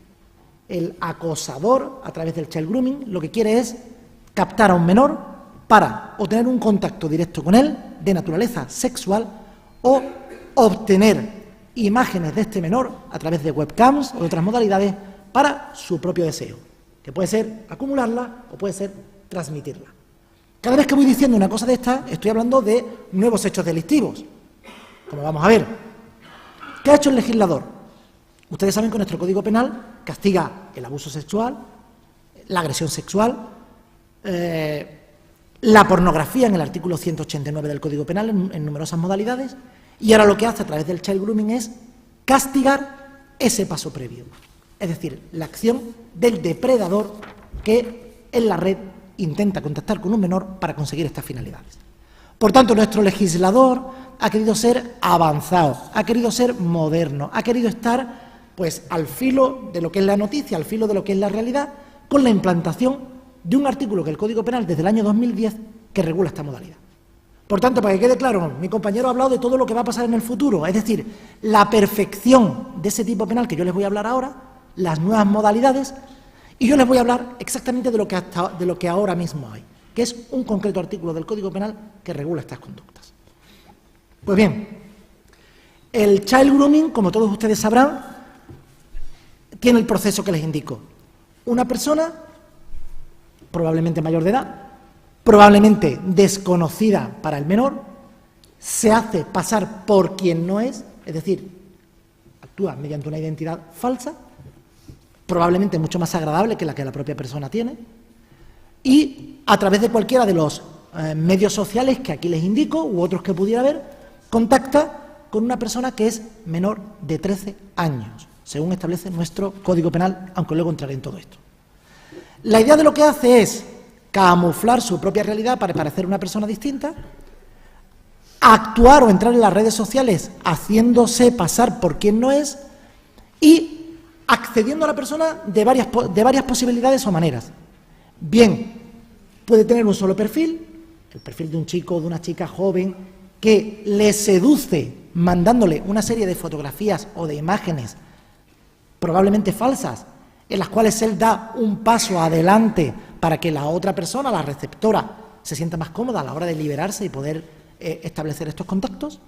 el acosador, a través del child grooming, lo que quiere es captar a un menor para o tener un contacto directo con él de naturaleza sexual o obtener imágenes de este menor a través de webcams o de otras modalidades para su propio deseo, que puede ser acumularla o puede ser transmitirla. Cada vez que voy diciendo una cosa de esta, estoy hablando de nuevos hechos delictivos, como vamos a ver. ¿Qué ha hecho el legislador? Ustedes saben que nuestro Código Penal castiga el abuso sexual, la agresión sexual, la pornografía en el artículo 189 del Código Penal en numerosas modalidades, y ahora lo que hace a través del child grooming es castigar ese paso previo, es decir, la acción del depredador que en la red intenta contactar con un menor para conseguir estas finalidades. Por tanto, nuestro legislador ha querido ser avanzado, ha querido ser moderno, ha querido estar pues al filo de lo que es la noticia, al filo de lo que es la realidad, con la implantación de un artículo que el Código Penal desde el año 2010 que regula esta modalidad. Por tanto, para que quede claro, mi compañero ha hablado de todo lo que va a pasar en el futuro, es decir, la perfección de ese tipo penal que yo les voy a hablar ahora, las nuevas modalidades, y yo les voy a hablar exactamente de lo que ahora mismo hay, que es un concreto artículo del Código Penal que regula estas conductas. Pues bien, el child grooming, como todos ustedes sabrán, tiene el proceso que les indico. Una persona, probablemente mayor de edad, probablemente desconocida para el menor, se hace pasar por quien no es decir, actúa mediante una identidad falsa, probablemente mucho más agradable que la propia persona tiene, y a través de cualquiera de los medios sociales que aquí les indico, u otros que pudiera haber, contacta con una persona que es menor de 13 años, según establece nuestro Código Penal, aunque luego entraré en todo esto. La idea de lo que hace es camuflar su propia realidad para parecer una persona distinta, actuar o entrar en las redes sociales haciéndose pasar por quien no es y accediendo a la persona de varias posibilidades o maneras. Bien, puede tener un solo perfil, el perfil de un chico o de una chica joven que le seduce mandándole una serie de fotografías o de imágenes probablemente falsas, en las cuales él da un paso adelante para que la otra persona, la receptora, se sienta más cómoda a la hora de liberarse y poder establecer estos contactos.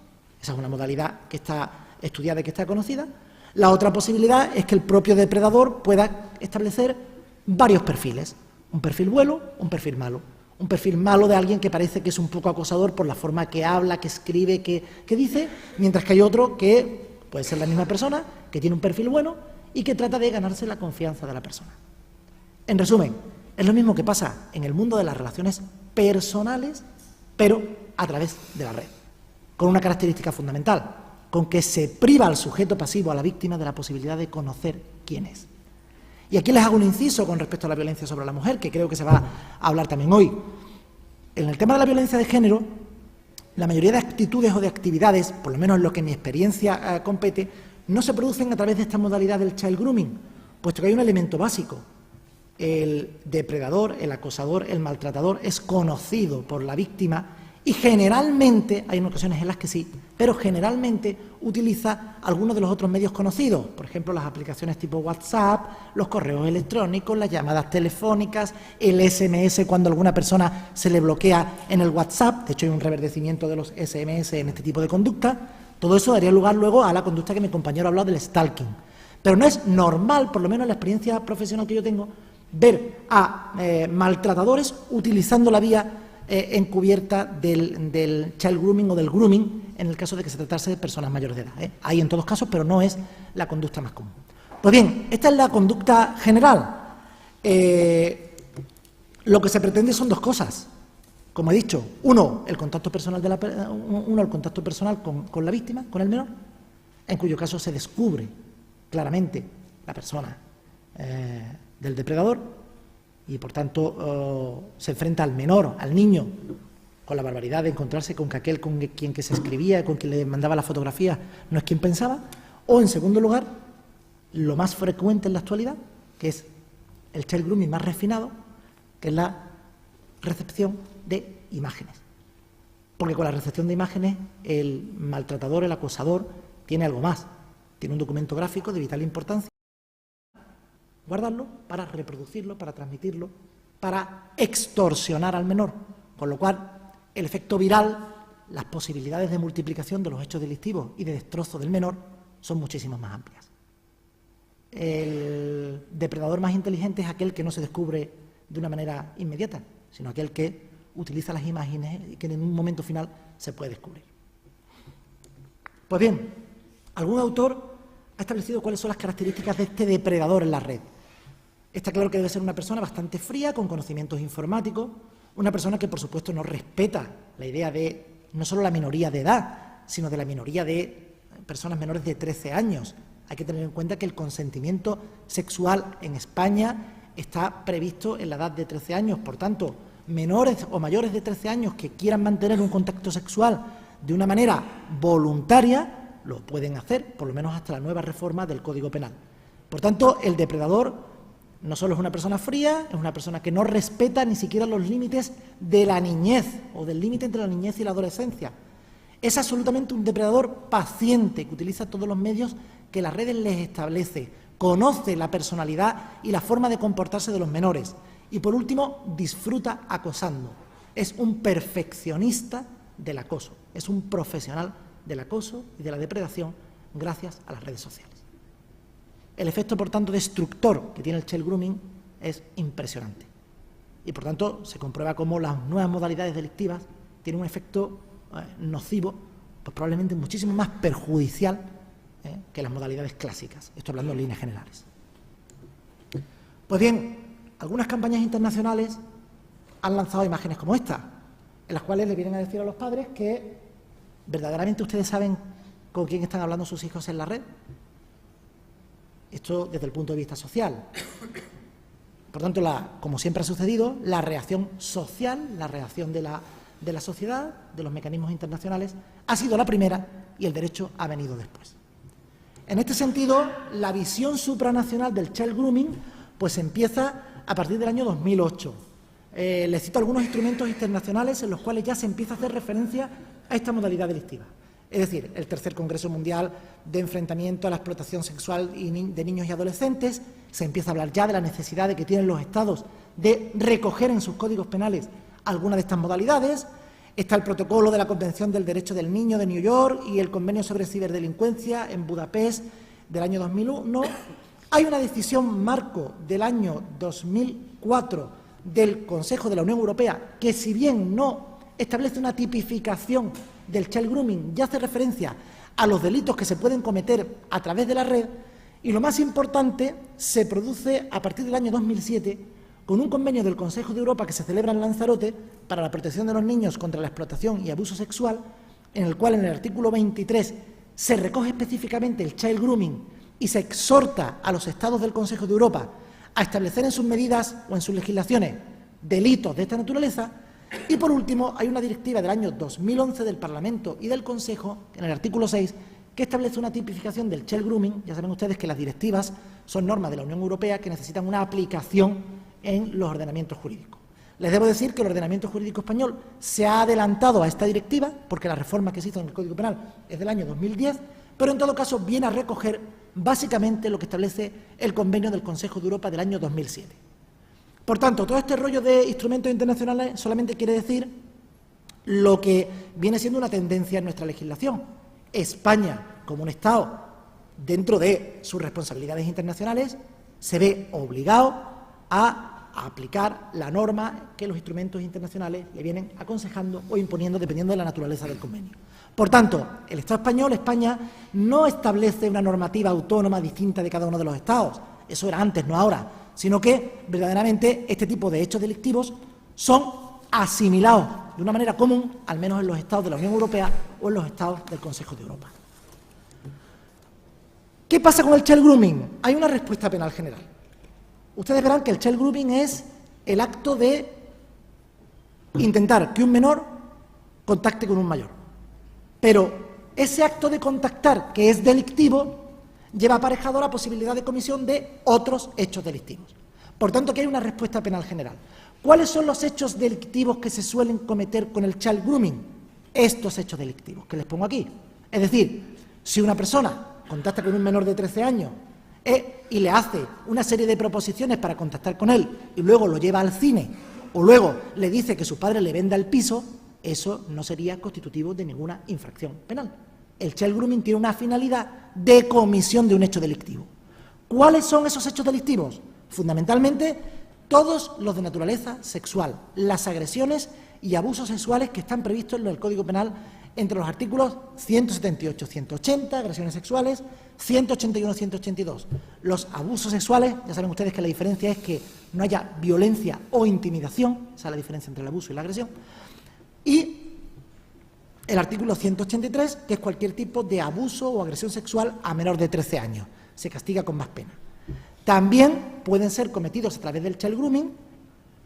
Esa es una modalidad que está estudiada y que está conocida. La otra posibilidad es que el propio depredador pueda establecer varios perfiles. Un perfil bueno, un perfil malo. Un perfil malo de alguien que parece que es un poco acosador por la forma que habla, que escribe, que dice, mientras que hay otro que puede ser la misma persona, que tiene un perfil bueno y que trata de ganarse la confianza de la persona. En resumen, es lo mismo que pasa en el mundo de las relaciones personales, pero a través de la red, con una característica fundamental, con que se priva al sujeto pasivo, a la víctima, de la posibilidad de conocer quién es. Y aquí les hago un inciso con respecto a la violencia sobre la mujer, que creo que se va a hablar también hoy. En el tema de la violencia de género, la mayoría de actitudes o de actividades, por lo menos en lo que mi experiencia compete, no se producen a través de esta modalidad del child grooming, puesto que hay un elemento básico. El depredador, el acosador, el maltratador es conocido por la víctima y generalmente, hay ocasiones en las que sí, pero generalmente utiliza algunos de los otros medios conocidos, por ejemplo, las aplicaciones tipo WhatsApp, los correos electrónicos, las llamadas telefónicas, el SMS cuando a alguna persona se le bloquea en el WhatsApp. De hecho, hay un reverdecimiento de los SMS en este tipo de conducta. Todo eso daría lugar luego a la conducta que mi compañero ha hablado del stalking. Pero no es normal, por lo menos en la experiencia profesional que yo tengo, ver a maltratadores utilizando la vía encubierta del child grooming o del grooming en el caso de que se tratase de personas mayores de edad. Hay en todos casos, pero no es la conducta más común. Pues bien, esta es la conducta general. Lo que se pretende son dos cosas. Como he dicho, uno, el contacto personal con la víctima, con el menor, en cuyo caso se descubre claramente la persona del depredador y, por tanto, se enfrenta al menor, al niño, con la barbaridad de encontrarse con que aquel con quien que se escribía, con quien le mandaba la fotografía, no es quien pensaba. O, en segundo lugar, lo más frecuente en la actualidad, que es el child grooming más refinado, que es la recepción de imágenes. Porque con la recepción de imágenes el maltratador, el acosador, tiene algo más. Tiene un documento gráfico de vital importancia, guardarlo para reproducirlo, para transmitirlo, para extorsionar al menor. Con lo cual, el efecto viral, las posibilidades de multiplicación de los hechos delictivos y de destrozo del menor son muchísimo más amplias. El depredador más inteligente es aquel que no se descubre de una manera inmediata, sino aquel que utiliza las imágenes y que en un momento final se puede descubrir. Pues bien, algún autor ha establecido cuáles son las características de este depredador en la red. Está claro que debe ser una persona bastante fría, con conocimientos informáticos, una persona que, por supuesto, no respeta la idea de no solo la minoría de edad, sino de la minoría de personas menores de 13 años. Hay que tener en cuenta que el consentimiento sexual en España está previsto en la edad de 13 años. Por tanto, menores o mayores de 13 años que quieran mantener un contacto sexual de una manera voluntaria, lo pueden hacer, por lo menos hasta la nueva reforma del Código Penal. Por tanto, el depredador no solo es una persona fría, es una persona que no respeta ni siquiera los límites de la niñez o del límite entre la niñez y la adolescencia. Es absolutamente un depredador paciente que utiliza todos los medios que las redes les establece, conoce la personalidad y la forma de comportarse de los menores y, por último, disfruta acosando. Es un perfeccionista del acoso, es un profesional del acoso y de la depredación gracias a las redes sociales. El efecto, por tanto, destructor que tiene el child grooming es impresionante. Y, por tanto, se comprueba cómo las nuevas modalidades delictivas tienen un efecto nocivo, pues probablemente muchísimo más perjudicial que las modalidades clásicas. Estoy hablando en líneas generales. Pues bien, algunas campañas internacionales han lanzado imágenes como esta, en las cuales le vienen a decir a los padres que ¿Verdaderamente ustedes saben con quién están hablando sus hijos en la red? Esto desde el punto de vista social. Por tanto, como siempre ha sucedido, la reacción social, la reacción de la sociedad, de los mecanismos internacionales, ha sido la primera y el derecho ha venido después. En este sentido, la visión supranacional del child grooming pues empieza a partir del año 2008. Les cito algunos instrumentos internacionales en los cuales ya se empieza a hacer referencia a esta modalidad delictiva. Es decir, el Tercer Congreso Mundial de Enfrentamiento a la Explotación Sexual de Niños y Adolescentes. Se empieza a hablar ya de la necesidad de que tienen los Estados de recoger en sus códigos penales alguna de estas modalidades. Está el protocolo de la Convención del Derecho del Niño de New York y el Convenio sobre Ciberdelincuencia en Budapest del año 2001. Hay una decisión marco del año 2004 del Consejo de la Unión Europea que, si bien no establece una tipificación del child grooming, ya hace referencia a los delitos que se pueden cometer a través de la red, y lo más importante, se produce a partir del año 2007 con un convenio del Consejo de Europa que se celebra en Lanzarote para la protección de los niños contra la explotación y abuso sexual, en el cual en el artículo 23 se recoge específicamente el child grooming y se exhorta a los Estados del Consejo de Europa a establecer en sus medidas o en sus legislaciones delitos de esta naturaleza. Y por último, hay una directiva del año 2011 del Parlamento y del Consejo, en el artículo 6, que establece una tipificación del child grooming. Ya saben ustedes que las directivas son normas de la Unión Europea que necesitan una aplicación en los ordenamientos jurídicos. Les debo decir que el ordenamiento jurídico español se ha adelantado a esta directiva, porque la reforma que se hizo en el Código Penal es del año 2010, pero en todo caso viene a recoger básicamente lo que establece el convenio del Consejo de Europa del año 2007. Por tanto, todo este rollo de instrumentos internacionales solamente quiere decir lo que viene siendo una tendencia en nuestra legislación. España, como un Estado, dentro de sus responsabilidades internacionales, se ve obligado a aplicar la norma que los instrumentos internacionales le vienen aconsejando o imponiendo dependiendo de la naturaleza del convenio. Por tanto, el Estado español, España, no establece una normativa autónoma distinta de cada uno de los Estados. Eso era antes, no ahora, sino que verdaderamente este tipo de hechos delictivos son asimilados de una manera común, al menos en los Estados de la Unión Europea o en los Estados del Consejo de Europa. ¿Qué pasa con el child grooming? Hay una respuesta penal general. Ustedes verán que el child grooming es el acto de intentar que un menor contacte con un mayor. Pero ese acto de contactar, que es delictivo, lleva aparejado la posibilidad de comisión de otros hechos delictivos. Por tanto, aquí hay una respuesta penal general. ¿Cuáles son los hechos delictivos que se suelen cometer con el child grooming? Estos hechos delictivos que les pongo aquí. Es decir, si una persona contacta con un menor de 13 años y le hace una serie de proposiciones para contactar con él y luego lo lleva al cine o luego le dice que su padre le venda el piso, eso no sería constitutivo de ninguna infracción penal. El child grooming tiene una finalidad de comisión de un hecho delictivo. ¿Cuáles son esos hechos delictivos? Fundamentalmente, todos los de naturaleza sexual, las agresiones y abusos sexuales que están previstos en el Código Penal entre los artículos 178-180, agresiones sexuales, 181-182. Los abusos sexuales, ya saben ustedes que la diferencia es que no haya violencia o intimidación, esa es la diferencia entre el abuso y la agresión, y el artículo 183, que es cualquier tipo de abuso o agresión sexual a menor de 13 años. Se castiga con más pena. También pueden ser cometidos a través del child grooming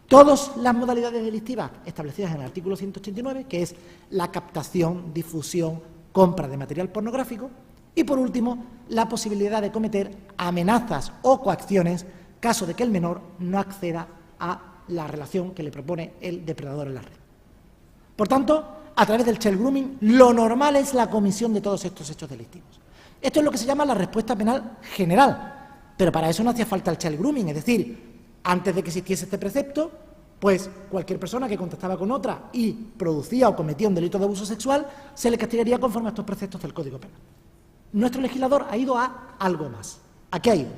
todas las modalidades delictivas establecidas en el artículo 189, que es la captación, difusión, compra de material pornográfico, y por último, la posibilidad de cometer amenazas o coacciones caso de que el menor no acceda a la relación que le propone el depredador en la red. Por tanto, a través del child grooming, lo normal es la comisión de todos estos hechos delictivos. Esto es lo que se llama la respuesta penal general, pero para eso no hacía falta el child grooming, es decir, antes de que existiese este precepto, pues cualquier persona que contactaba con otra y producía o cometía un delito de abuso sexual, se le castigaría conforme a estos preceptos del Código Penal. Nuestro legislador ha ido a algo más. ¿A qué ha ido?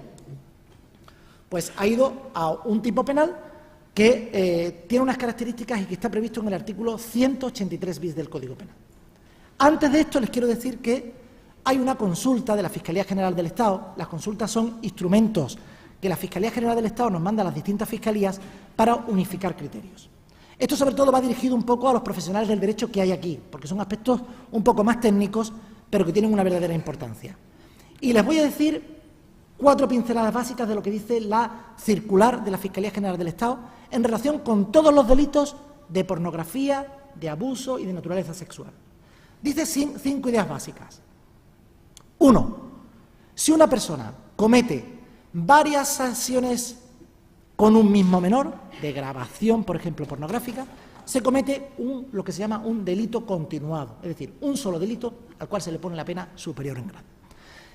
Pues ha ido a un tipo penal que tiene unas características y que está previsto en el artículo 183 bis del Código Penal. Antes de esto les quiero decir que hay una consulta de la Fiscalía General del Estado. Las consultas son instrumentos que la Fiscalía General del Estado nos manda a las distintas fiscalías para unificar criterios. Esto sobre todo va dirigido un poco a los profesionales del derecho que hay aquí, porque son aspectos un poco más técnicos, pero que tienen una verdadera importancia. Y les voy a decir 4 pinceladas básicas de lo que dice la circular de la Fiscalía General del Estado en relación con todos los delitos de pornografía, de abuso y de naturaleza sexual. Dice 5 ideas básicas. 1. Si una persona comete varias acciones con un mismo menor, de grabación, por ejemplo, pornográfica, se comete lo que se llama un delito continuado, es decir, un solo delito al cual se le pone la pena superior en grado.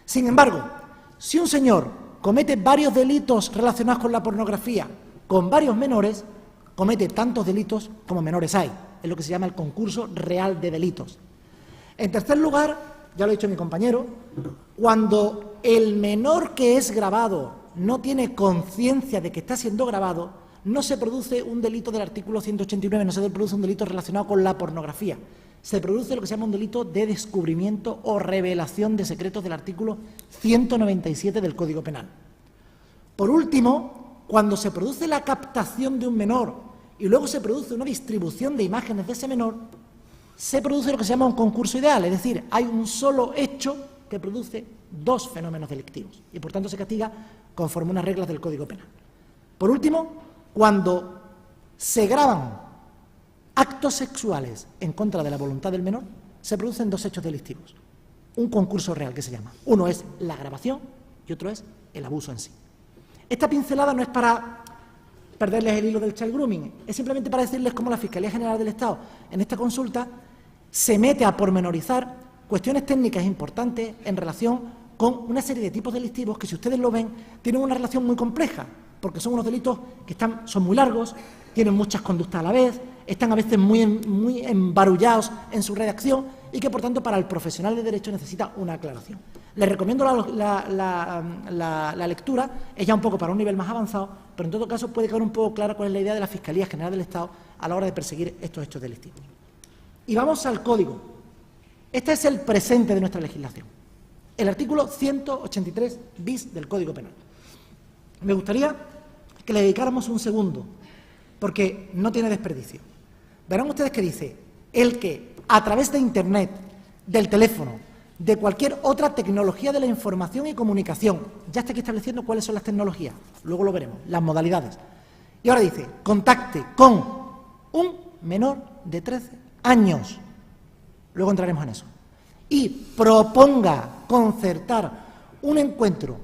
Sin embargo, si un señor comete varios delitos relacionados con la pornografía con varios menores, comete tantos delitos como menores hay. Es lo que se llama el concurso real de delitos. En tercer lugar, ya lo ha dicho mi compañero, cuando el menor que es grabado no tiene conciencia de que está siendo grabado, no se produce un delito del artículo 189, no se produce un delito relacionado con la pornografía. Se produce lo que se llama un delito de descubrimiento o revelación de secretos del artículo 197 del Código Penal. Por último, cuando se produce la captación de un menor y luego se produce una distribución de imágenes de ese menor, se produce lo que se llama un concurso ideal, es decir, hay un solo hecho que produce 2 fenómenos delictivos y por tanto se castiga conforme a unas reglas del Código Penal. Por último, cuando se graban actos sexuales en contra de la voluntad del menor, se producen 2 hechos delictivos. Un concurso real que se llama. Uno es la grabación y otro es el abuso en sí. Esta pincelada no es para perderles el hilo del child grooming, es simplemente para decirles cómo la Fiscalía General del Estado en esta consulta se mete a pormenorizar cuestiones técnicas importantes en relación con una serie de tipos delictivos que, si ustedes lo ven, tienen una relación muy compleja, porque son unos delitos que son muy largos, tienen muchas conductas a la vez, están a veces muy embarullados en su redacción y que, por tanto, para el profesional de derecho necesita una aclaración. Les recomiendo la lectura, es ya un poco para un nivel más avanzado, pero en todo caso puede quedar un poco clara cuál es la idea de la Fiscalía General del Estado a la hora de perseguir estos hechos delictivos. Y vamos al Código. Este es el presente de nuestra legislación. El artículo 183 bis del Código Penal. Me gustaría que le dedicáramos un segundo, porque no tiene desperdicio. Verán ustedes que dice, el que a través de Internet, del teléfono, de cualquier otra tecnología de la información y comunicación, ya está aquí estableciendo cuáles son las tecnologías, luego lo veremos, las modalidades. Y ahora dice, contacte con un menor de 13 años, luego entraremos en eso, y proponga concertar un encuentro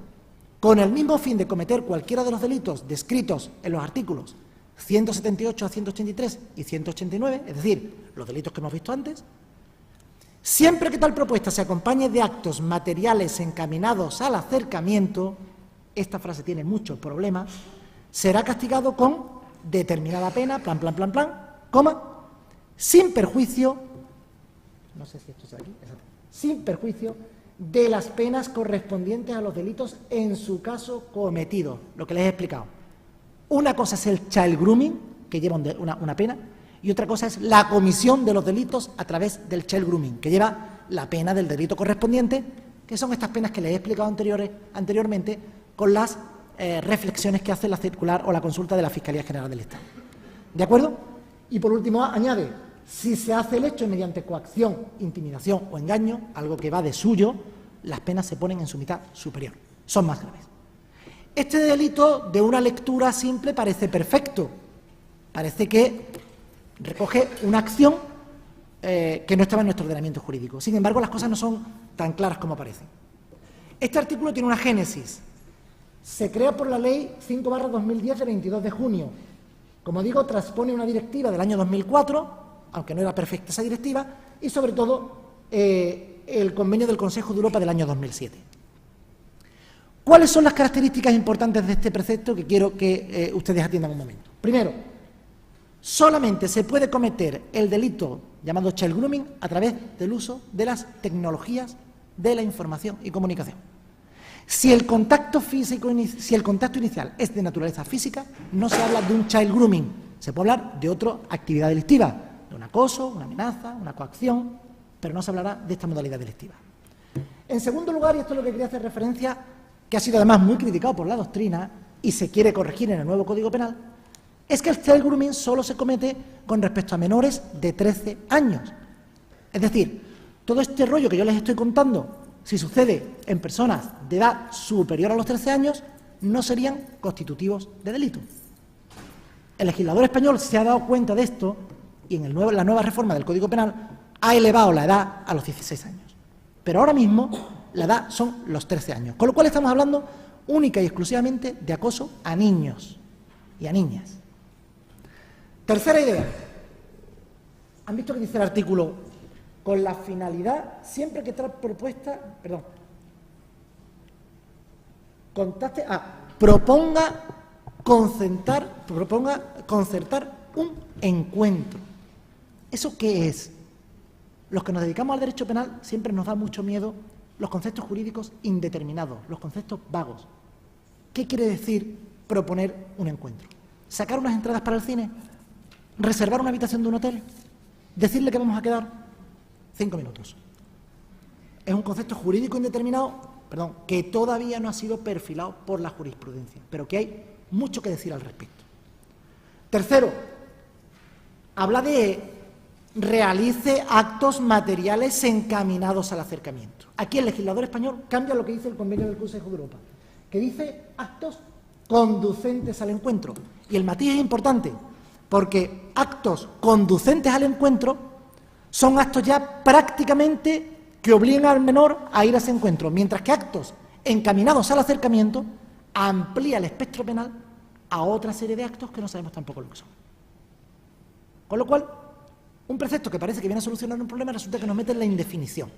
con el mismo fin de cometer cualquiera de los delitos descritos en los artículos 178 a 183 y 189, es decir, los delitos que hemos visto antes, siempre que tal propuesta se acompañe de actos materiales encaminados al acercamiento, esta frase tiene muchos problemas, será castigado con determinada pena, coma, sin perjuicio, no sé si esto está aquí, sin perjuicio de las penas correspondientes a los delitos en su caso cometidos, lo que les he explicado. Una cosa es el child grooming, que lleva una pena, y otra cosa es la comisión de los delitos a través del child grooming, que lleva la pena del delito correspondiente, que son estas penas que les he explicado anteriormente con las reflexiones que hace la circular o la consulta de la Fiscalía General del Estado. ¿De acuerdo? Y por último añade, si se hace el hecho mediante coacción, intimidación o engaño, algo que va de suyo, las penas se ponen en su mitad superior, son más graves. Este delito, de una lectura simple, parece perfecto, parece que recoge una acción que no estaba en nuestro ordenamiento jurídico. Sin embargo, las cosas no son tan claras como parecen. Este artículo tiene una génesis. Se crea por la Ley 5/2010 de 22 de junio. Como digo, transpone una directiva del año 2004, aunque no era perfecta esa directiva, y sobre todo el convenio del Consejo de Europa del año 2007. ¿Cuáles son las características importantes de este precepto que quiero que ustedes atiendan un momento? Primero, solamente se puede cometer el delito llamado child grooming a través del uso de las tecnologías de la información y comunicación. Si el contacto inicial es de naturaleza física, no se habla de un child grooming, se puede hablar de otra actividad delictiva, de un acoso, una amenaza, una coacción, pero no se hablará de esta modalidad delictiva. En segundo lugar, y esto es lo que quería hacer referencia, que ha sido además muy criticado por la doctrina y se quiere corregir en el nuevo Código Penal, es que el child grooming solo se comete con respecto a menores de 13 años. Es decir, todo este rollo que yo les estoy contando, si sucede en personas de edad superior a los 13 años, no serían constitutivos de delito. El legislador español se ha dado cuenta de esto y en la nueva reforma del Código Penal ha elevado la edad a los 16 años. Pero ahora mismo la edad son los 13 años, con lo cual estamos hablando única y exclusivamente de acoso a niños y a niñas. Tercera idea. ¿Han visto que dice el artículo? Con la finalidad, siempre que trae propuesta, proponga concertar un encuentro. ¿Eso qué es? Los que nos dedicamos al derecho penal siempre nos da mucho miedo los conceptos jurídicos indeterminados, los conceptos vagos. ¿Qué quiere decir proponer un encuentro? ¿Sacar unas entradas para el cine? ¿Reservar una habitación de un hotel? ¿Decirle que vamos a quedar 5 minutos? Es un concepto jurídico indeterminado, que todavía no ha sido perfilado por la jurisprudencia, pero que hay mucho que decir al respecto. Tercero, habla de realice actos materiales encaminados al acercamiento. Aquí el legislador español cambia lo que dice el convenio del Consejo de Europa, que dice actos conducentes al encuentro. Y el matiz es importante, porque actos conducentes al encuentro son actos ya prácticamente que obligan al menor a ir a ese encuentro, mientras que actos encaminados al acercamiento amplía el espectro penal a otra serie de actos que no sabemos tampoco lo que son. Con lo cual, un precepto que parece que viene a solucionar un problema resulta que nos mete en la indefinición.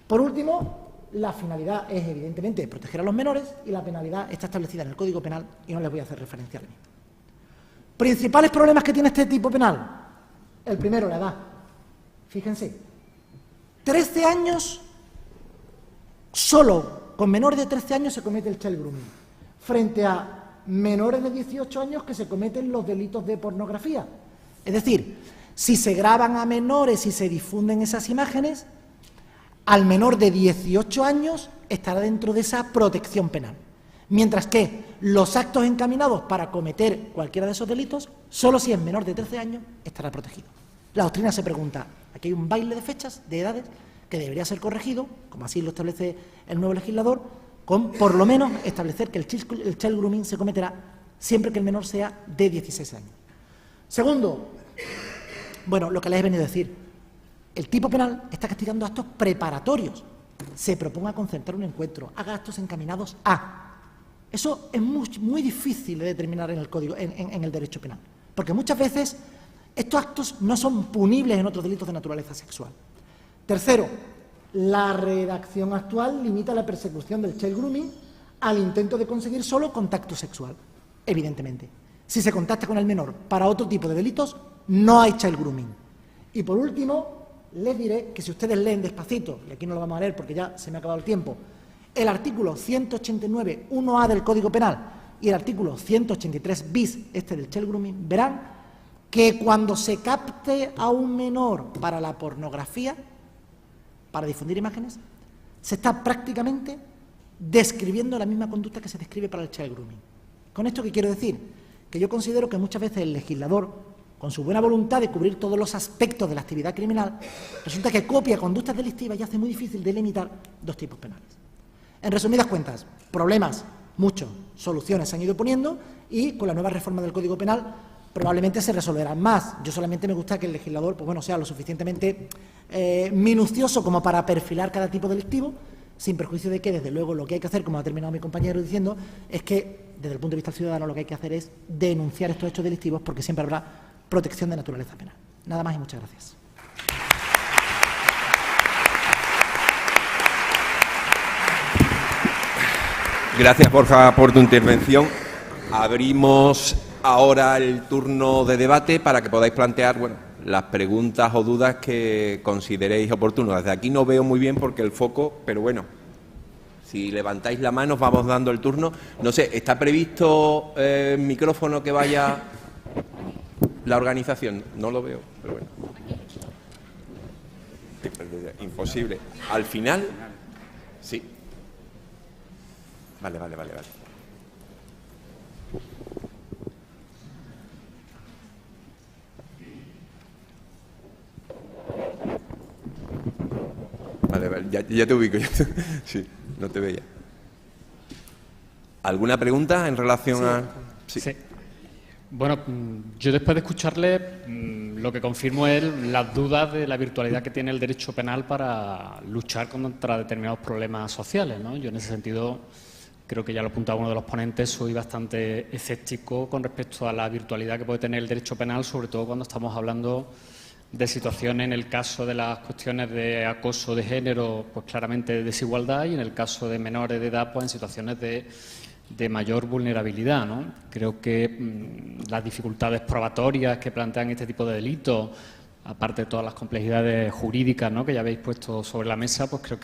Por último, la finalidad es evidentemente proteger a los menores y la penalidad está establecida en el Código Penal y no les voy a hacer referencia a la misma. Principales problemas que tiene este tipo penal. El primero, la edad. Fíjense, 13 años, solo con menores de 13 años se comete el child grooming, frente a menores de 18 años que se cometen los delitos de pornografía. Es decir, si se graban a menores y se difunden esas imágenes, al menor de 18 años estará dentro de esa protección penal. Mientras que los actos encaminados para cometer cualquiera de esos delitos, solo si es menor de 13 años, estará protegido. La doctrina se pregunta, aquí hay un baile de fechas, de edades, que debería ser corregido, como así lo establece el nuevo legislador, con por lo menos establecer que el child grooming se cometerá siempre que el menor sea de 16 años. Segundo, lo que les he venido a decir, el tipo penal está castigando actos preparatorios. Se proponga concertar un encuentro, haga actos encaminados a. Eso es muy difícil de determinar en el código, en el derecho penal, porque muchas veces estos actos no son punibles en otros delitos de naturaleza sexual. Tercero, la redacción actual limita la persecución del child grooming al intento de conseguir solo contacto sexual, evidentemente. Si se contacta con el menor para otro tipo de delitos, no hay child grooming. Y por último, les diré que si ustedes leen despacito, y aquí no lo vamos a leer porque ya se me ha acabado el tiempo, el artículo 189, 1A del Código Penal y el artículo 183 bis, del child grooming, verán que cuando se capte a un menor para la pornografía, para difundir imágenes, se está prácticamente describiendo la misma conducta que se describe para el child grooming. ¿Con esto qué quiero decir? Que yo considero que muchas veces el legislador, con su buena voluntad de cubrir todos los aspectos de la actividad criminal, resulta que copia conductas delictivas y hace muy difícil delimitar dos tipos penales. En resumidas cuentas, problemas, muchos, soluciones se han ido poniendo y con la nueva reforma del Código Penal probablemente se resolverán más. Yo solamente me gusta que el legislador sea lo suficientemente minucioso como para perfilar cada tipo delictivo, sin perjuicio de que, desde luego, lo que hay que hacer, como ha terminado mi compañero diciendo, es que, desde el punto de vista ciudadano, lo que hay que hacer es denunciar estos hechos delictivos porque siempre habrá protección de naturaleza penal. Nada más y muchas gracias. Gracias, Borja, por tu intervención. Abrimos ahora el turno de debate para que podáis plantear, las preguntas o dudas que consideréis oportunas. Desde aquí no veo muy bien porque el foco, pero si levantáis la mano, os vamos dando el turno. No sé, ¿está previsto el micrófono que vaya la organización? No lo veo, pero bueno. Imposible. Al final, sí. Vale. ya te ubico. Sí, no te veía. ¿Alguna pregunta en relación a...? Sí. Bueno, yo después de escucharle, lo que confirmo es las dudas de la virtualidad que tiene el derecho penal para luchar contra determinados problemas sociales, ¿no? Yo en ese sentido, creo que ya lo apuntaba uno de los ponentes, soy bastante escéptico con respecto a la virtualidad que puede tener el derecho penal, sobre todo cuando estamos hablando de situaciones, en el caso de las cuestiones de acoso de género, pues claramente de desigualdad, y en el caso de menores de edad, pues en situaciones de mayor vulnerabilidad, ¿no? Creo que las dificultades probatorias que plantean este tipo de delitos, aparte de todas las complejidades jurídicas, ¿no?, que ya habéis puesto sobre la mesa, pues creo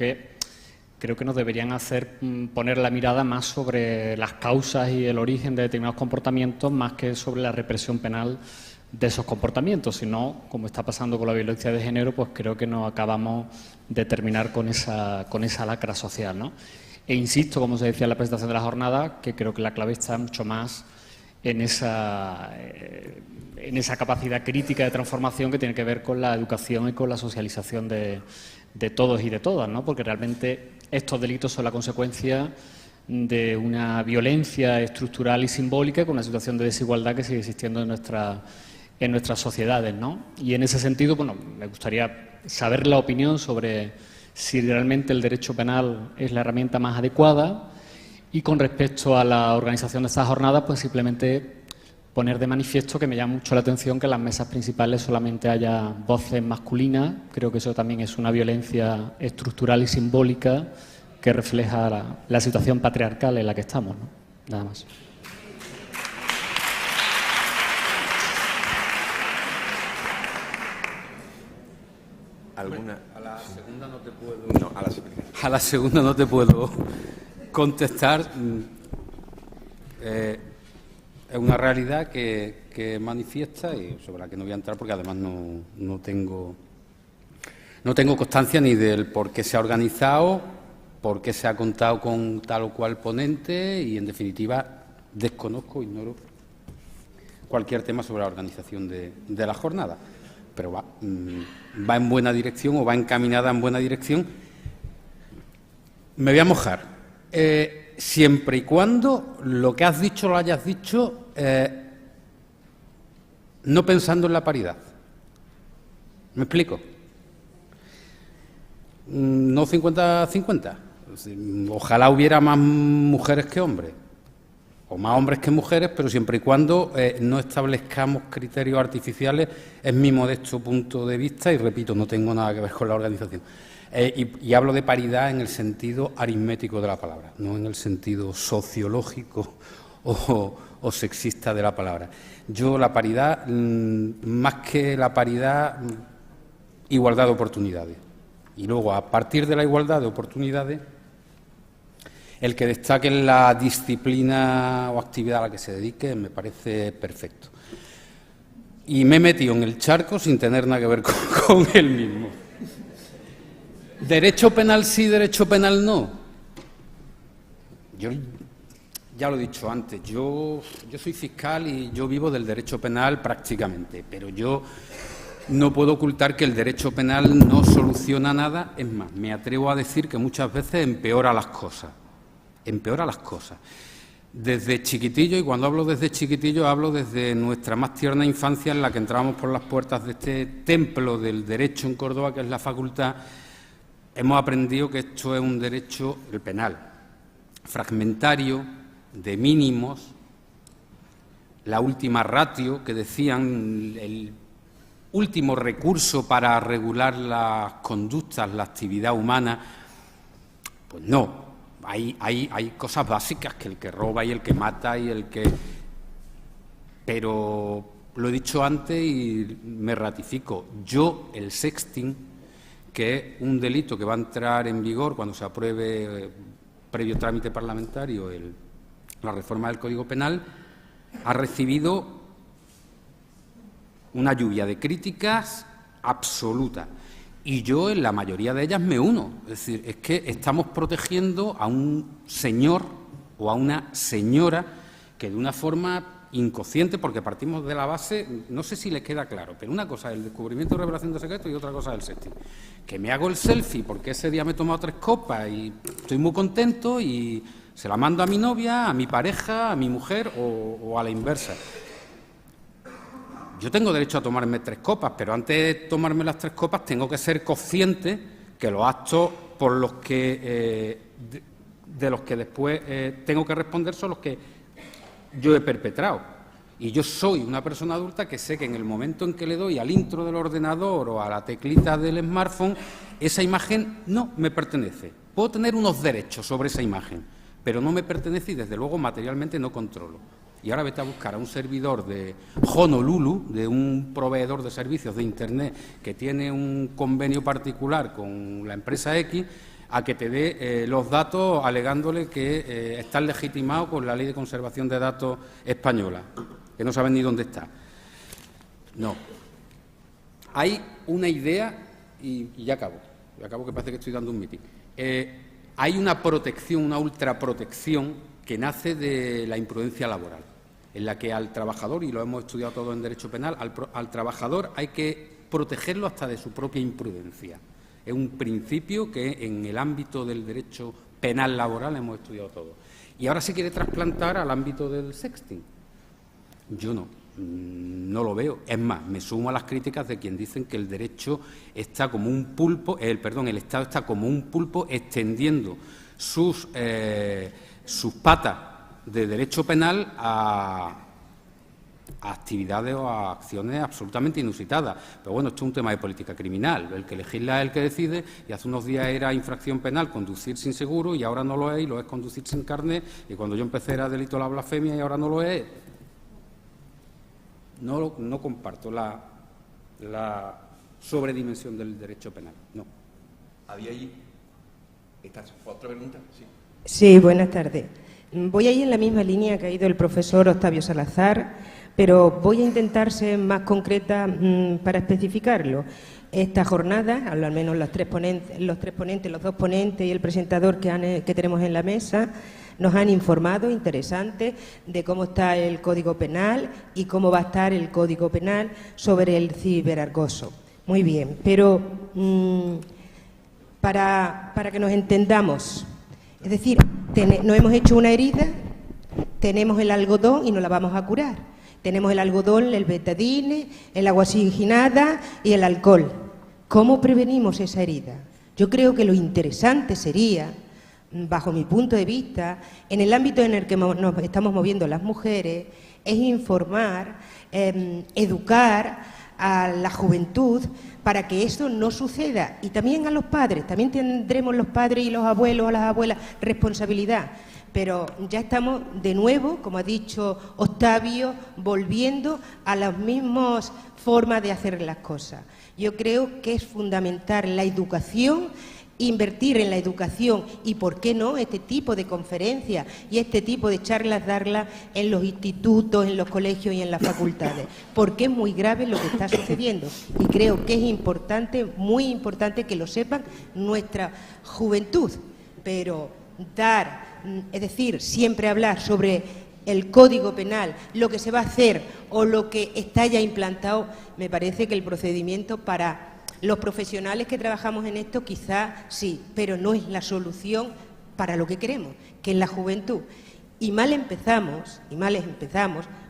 que nos deberían hacer poner la mirada más sobre las causas y el origen de determinados comportamientos, más que sobre la represión penal de esos comportamientos. Si no, como está pasando con la violencia de género, pues creo que no acabamos de terminar con esa lacra social, ¿no? E insisto, como se decía en la presentación de la jornada, que creo que la clave está mucho más en esa capacidad crítica de transformación que tiene que ver con la educación y con la socialización de todos y de todas, ¿no? Porque realmente estos delitos son la consecuencia de una violencia estructural y simbólica, con una situación de desigualdad que sigue existiendo en nuestras sociedades, ¿no? Y en ese sentido, bueno, me gustaría saber la opinión sobre si realmente el derecho penal es la herramienta más adecuada, y con respecto a la organización de estas jornadas, pues simplemente poner de manifiesto que me llama mucho la atención que en las mesas principales solamente haya voces masculinas. Creo que eso también es una violencia estructural y simbólica que refleja la situación patriarcal en la que estamos, ¿no? Nada más. ¿Alguna? A la segunda no te puedo... No, a la segunda. A la segunda no te puedo contestar. Es una realidad que manifiesta y sobre la que no voy a entrar porque además no tengo constancia ni del por qué se ha organizado, por qué se ha contado con tal o cual ponente y, en definitiva, ignoro cualquier tema sobre la organización de la jornada. Pero va en buena dirección o va encaminada en buena dirección. Me voy a mojar. Siempre y cuando lo que has dicho lo hayas dicho no pensando en la paridad. ¿Me explico? No 50-50. Ojalá hubiera más mujeres que hombres, o más hombres que mujeres, pero siempre y cuando no establezcamos criterios artificiales, es mi modesto punto de vista, y repito, no tengo nada que ver con la organización. Y hablo de paridad en el sentido aritmético de la palabra, no en el sentido sociológico o sexista de la palabra. Yo la paridad, más que la paridad, igualdad de oportunidades. Y luego, a partir de la igualdad de oportunidades, el que destaque en la disciplina o actividad a la que se dedique me parece perfecto. Y me he metido en el charco sin tener nada que ver con él mismo. ¿Derecho penal sí, derecho penal no? Yo ya lo he dicho antes, yo soy fiscal y yo vivo del derecho penal prácticamente, pero yo no puedo ocultar que el derecho penal no soluciona nada. Es más, me atrevo a decir que muchas veces empeora las cosas. Desde chiquitillo, y cuando hablo desde chiquitillo hablo desde nuestra más tierna infancia, en la que entramos por las puertas de este templo del derecho en Córdoba, que es la facultad, hemos aprendido que esto es un derecho, el penal, fragmentario, de mínimos, la última ratio, que decían, el último recurso para regular las conductas, la actividad humana. Pues no. Hay cosas básicas, que el que roba y el que mata y el que... Pero lo he dicho antes y me ratifico. Yo, el sexting, que es un delito que va a entrar en vigor cuando se apruebe, previo trámite parlamentario, la reforma del Código Penal, ha recibido una lluvia de críticas absoluta. Y yo en la mayoría de ellas me uno. Es decir, es que estamos protegiendo a un señor o a una señora que de una forma inconsciente, porque partimos de la base, no sé si les queda claro, pero una cosa es el descubrimiento y revelación de secretos y otra cosa es el sexting. Que me hago el selfie porque ese día me he tomado 3 copas y estoy muy contento y se la mando a mi novia, a mi pareja, a mi mujer o a la inversa. Yo tengo derecho a tomarme 3 copas, pero antes de tomarme las 3 copas tengo que ser consciente que los actos por los que de los que después tengo que responder son los que yo he perpetrado. Y yo soy una persona adulta que sé que en el momento en que le doy al intro del ordenador o a la teclita del smartphone, esa imagen no me pertenece. Puedo tener unos derechos sobre esa imagen, pero no me pertenece y desde luego materialmente no controlo. Y ahora vete a buscar a un servidor de Honolulu, de un proveedor de servicios de Internet que tiene un convenio particular con la empresa X, a que te dé los datos alegándole que están legitimados con la Ley de Conservación de Datos española, que no saben ni dónde está. No. Hay una idea, y ya acabo que parece que estoy dando un mitin. Hay una protección, una ultraprotección que nace de la imprudencia laboral, en la que al trabajador, y lo hemos estudiado todo en Derecho Penal, al trabajador hay que protegerlo hasta de su propia imprudencia. Es un principio que en el ámbito del derecho penal laboral hemos estudiado todo. Y ahora se quiere trasplantar al ámbito del sexting. Yo no lo veo. Es más, me sumo a las críticas de quien dicen que el derecho está como un pulpo, el Estado está como un pulpo extendiendo sus patas de derecho penal a actividades o a acciones absolutamente inusitadas. Pero bueno, esto es un tema de política criminal. El que legisla es el que decide, y hace unos días era infracción penal conducir sin seguro y ahora no lo es, y lo es conducir sin carnet, y cuando yo empecé era delito la blasfemia y ahora no lo es. No comparto la sobredimensión del derecho penal, no. ¿Había ahí otra pregunta? Sí. Sí, buenas tardes. Voy a ir en la misma línea que ha ido el profesor Octavio Salazar, pero voy a intentar ser más concreta para especificarlo. Esta jornada, al menos los dos ponentes y el presentador que tenemos en la mesa, nos han informado, interesante, de cómo está el Código Penal y cómo va a estar el Código Penal sobre el ciberacoso. Muy bien, pero para que nos entendamos, es decir, no hemos hecho una herida, tenemos el algodón y nos la vamos a curar. Tenemos el algodón, el betadine, el agua oxigenada y el alcohol. ¿Cómo prevenimos esa herida? Yo creo que lo interesante sería, bajo mi punto de vista, en el ámbito en el que nos estamos moviendo las mujeres, es informar, educar a la juventud para que eso no suceda, y también a los padres. También tendremos los padres y los abuelos o las abuelas responsabilidad, pero ya estamos de nuevo, como ha dicho Octavio, volviendo a las mismas formas de hacer las cosas. Yo creo que es fundamental la educación, invertir en la educación y, ¿por qué no?, este tipo de conferencias y este tipo de charlas darlas en los institutos, en los colegios y en las facultades, porque es muy grave lo que está sucediendo y creo que es importante, muy importante que lo sepan nuestra juventud, pero es decir, siempre hablar sobre el Código Penal, lo que se va a hacer o lo que está ya implantado, me parece que el procedimiento para los profesionales que trabajamos en esto quizás sí, pero no es la solución para lo que queremos, que es la juventud. Y mal empezamos,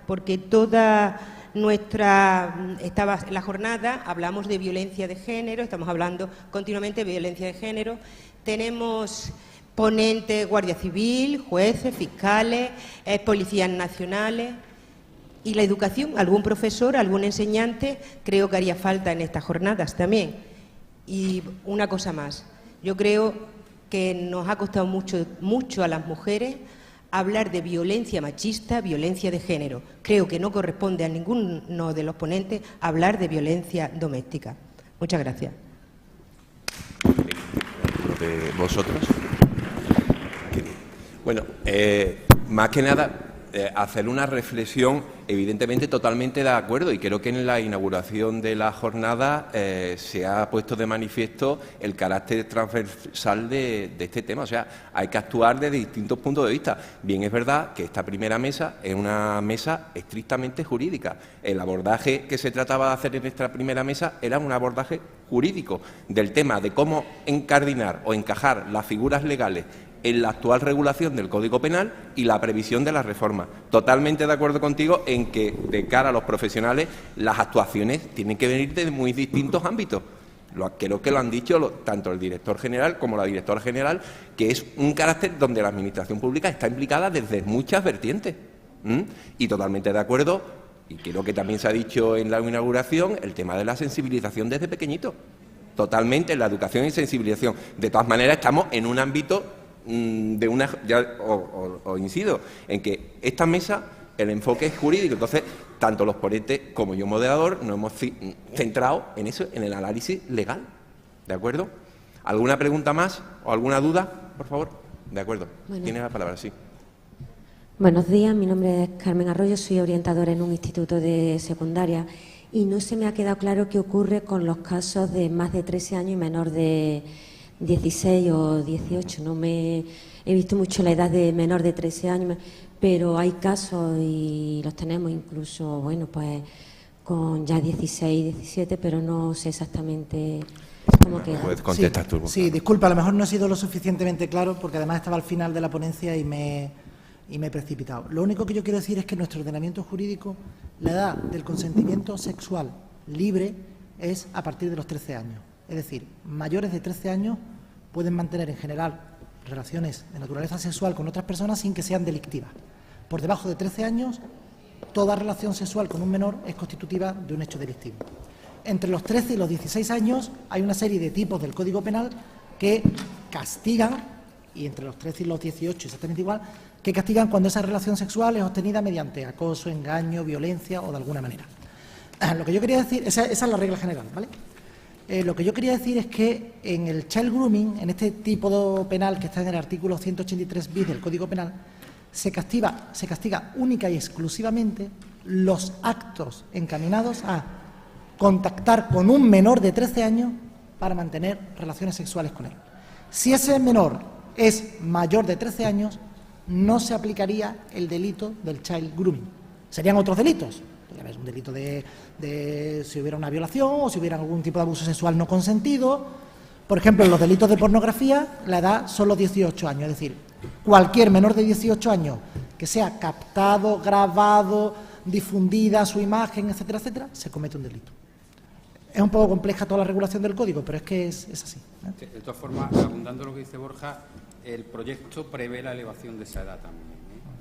porque toda la jornada hablamos de violencia de género, estamos hablando continuamente de violencia de género, tenemos ponentes, Guardia Civil, jueces, fiscales, policías nacionales. Y la educación, algún profesor, algún enseñante, creo que haría falta en estas jornadas también. Y una cosa más, yo creo que nos ha costado mucho a las mujeres hablar de violencia machista, violencia de género. Creo que no corresponde a ninguno de los ponentes hablar de violencia doméstica. Muchas gracias. ¿De vosotros? Bueno, más que nada, hacer una reflexión evidentemente totalmente de acuerdo, y creo que en la inauguración de la jornada se ha puesto de manifiesto el carácter transversal de este tema. O sea, hay que actuar desde distintos puntos de vista. Bien, es verdad que esta primera mesa es una mesa estrictamente jurídica. El abordaje que se trataba de hacer en esta primera mesa era un abordaje jurídico del tema de cómo encardinar o encajar las figuras legales en la actual regulación del Código Penal y la previsión de la reforma. Totalmente de acuerdo contigo en que, de cara a los profesionales, las actuaciones tienen que venir de muy distintos ámbitos. Creo que lo han dicho tanto el director general como la directora general, que es un carácter donde la Administración Pública está implicada desde muchas vertientes. Y totalmente de acuerdo, y creo que también se ha dicho en la inauguración, el tema de la sensibilización desde pequeñito. Totalmente, la educación y sensibilización. De todas maneras, estamos en un ámbito de una... incido en que esta mesa, el enfoque es jurídico. Entonces, tanto los ponentes como yo, moderador, nos hemos centrado en eso, en el análisis legal. ¿De acuerdo? ¿Alguna pregunta más o alguna duda, por favor? De acuerdo. Bueno. Tiene la palabra, sí. Buenos días, mi nombre es Carmen Arroyo, soy orientadora en un instituto de secundaria y no se me ha quedado claro qué ocurre con los casos de más de 13 años y menor de 16 o 18. No me he visto mucho la edad de menor de 13 años, pero hay casos y los tenemos incluso, bueno, pues con ya 16, 17, pero no sé exactamente cómo queda. Puedes contestar tú. Sí, disculpa, a lo mejor no he sido lo suficientemente claro porque además estaba al final de la ponencia y me he precipitado. Lo único que yo quiero decir es que en nuestro ordenamiento jurídico la edad del consentimiento sexual libre es a partir de los 13 años. Es decir, mayores de 13 años pueden mantener en general relaciones de naturaleza sexual con otras personas sin que sean delictivas. Por debajo de 13 años, toda relación sexual con un menor es constitutiva de un hecho delictivo. Entre los 13 y los 16 años hay una serie de tipos del Código Penal que castigan, y entre los 13 y los 18 exactamente igual, que castigan cuando esa relación sexual es obtenida mediante acoso, engaño, violencia o de alguna manera. Lo que yo quería decir, esa es la regla general, ¿vale? Lo que yo quería decir es que en el child grooming, en este tipo penal que está en el artículo 183 bis del Código Penal, se castiga única y exclusivamente los actos encaminados a contactar con un menor de 13 años para mantener relaciones sexuales con él. Si ese menor es mayor de 13 años, no se aplicaría el delito del child grooming. Serían otros delitos. Un delito de si hubiera una violación o si hubiera algún tipo de abuso sexual no consentido. Por ejemplo, en los delitos de pornografía, la edad son los 18 años. Es decir, cualquier menor de 18 años que sea captado, grabado, difundida su imagen, etcétera, etcétera, se comete un delito. Es un poco compleja toda la regulación del código, pero es que es así. De todas formas, abundando en lo que dice Borja, el proyecto prevé la elevación de esa edad también.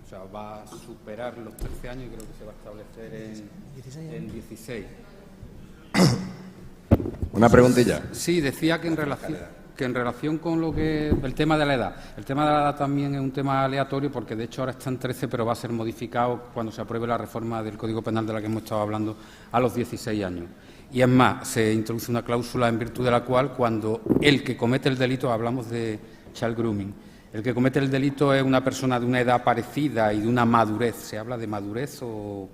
O sea, va a superar los 13 años y creo que se va a establecer en 16. Una preguntilla. Sí, decía que en relación con el tema de la edad. El tema de la edad también es un tema aleatorio porque de hecho ahora está en 13, pero va a ser modificado cuando se apruebe la reforma del Código Penal de la que hemos estado hablando a los 16 años. Y es más, se introduce una cláusula en virtud de la cual cuando el que comete el delito, hablamos de child grooming, el que comete el delito es una persona de una edad parecida y de una madurez, se habla de madurez o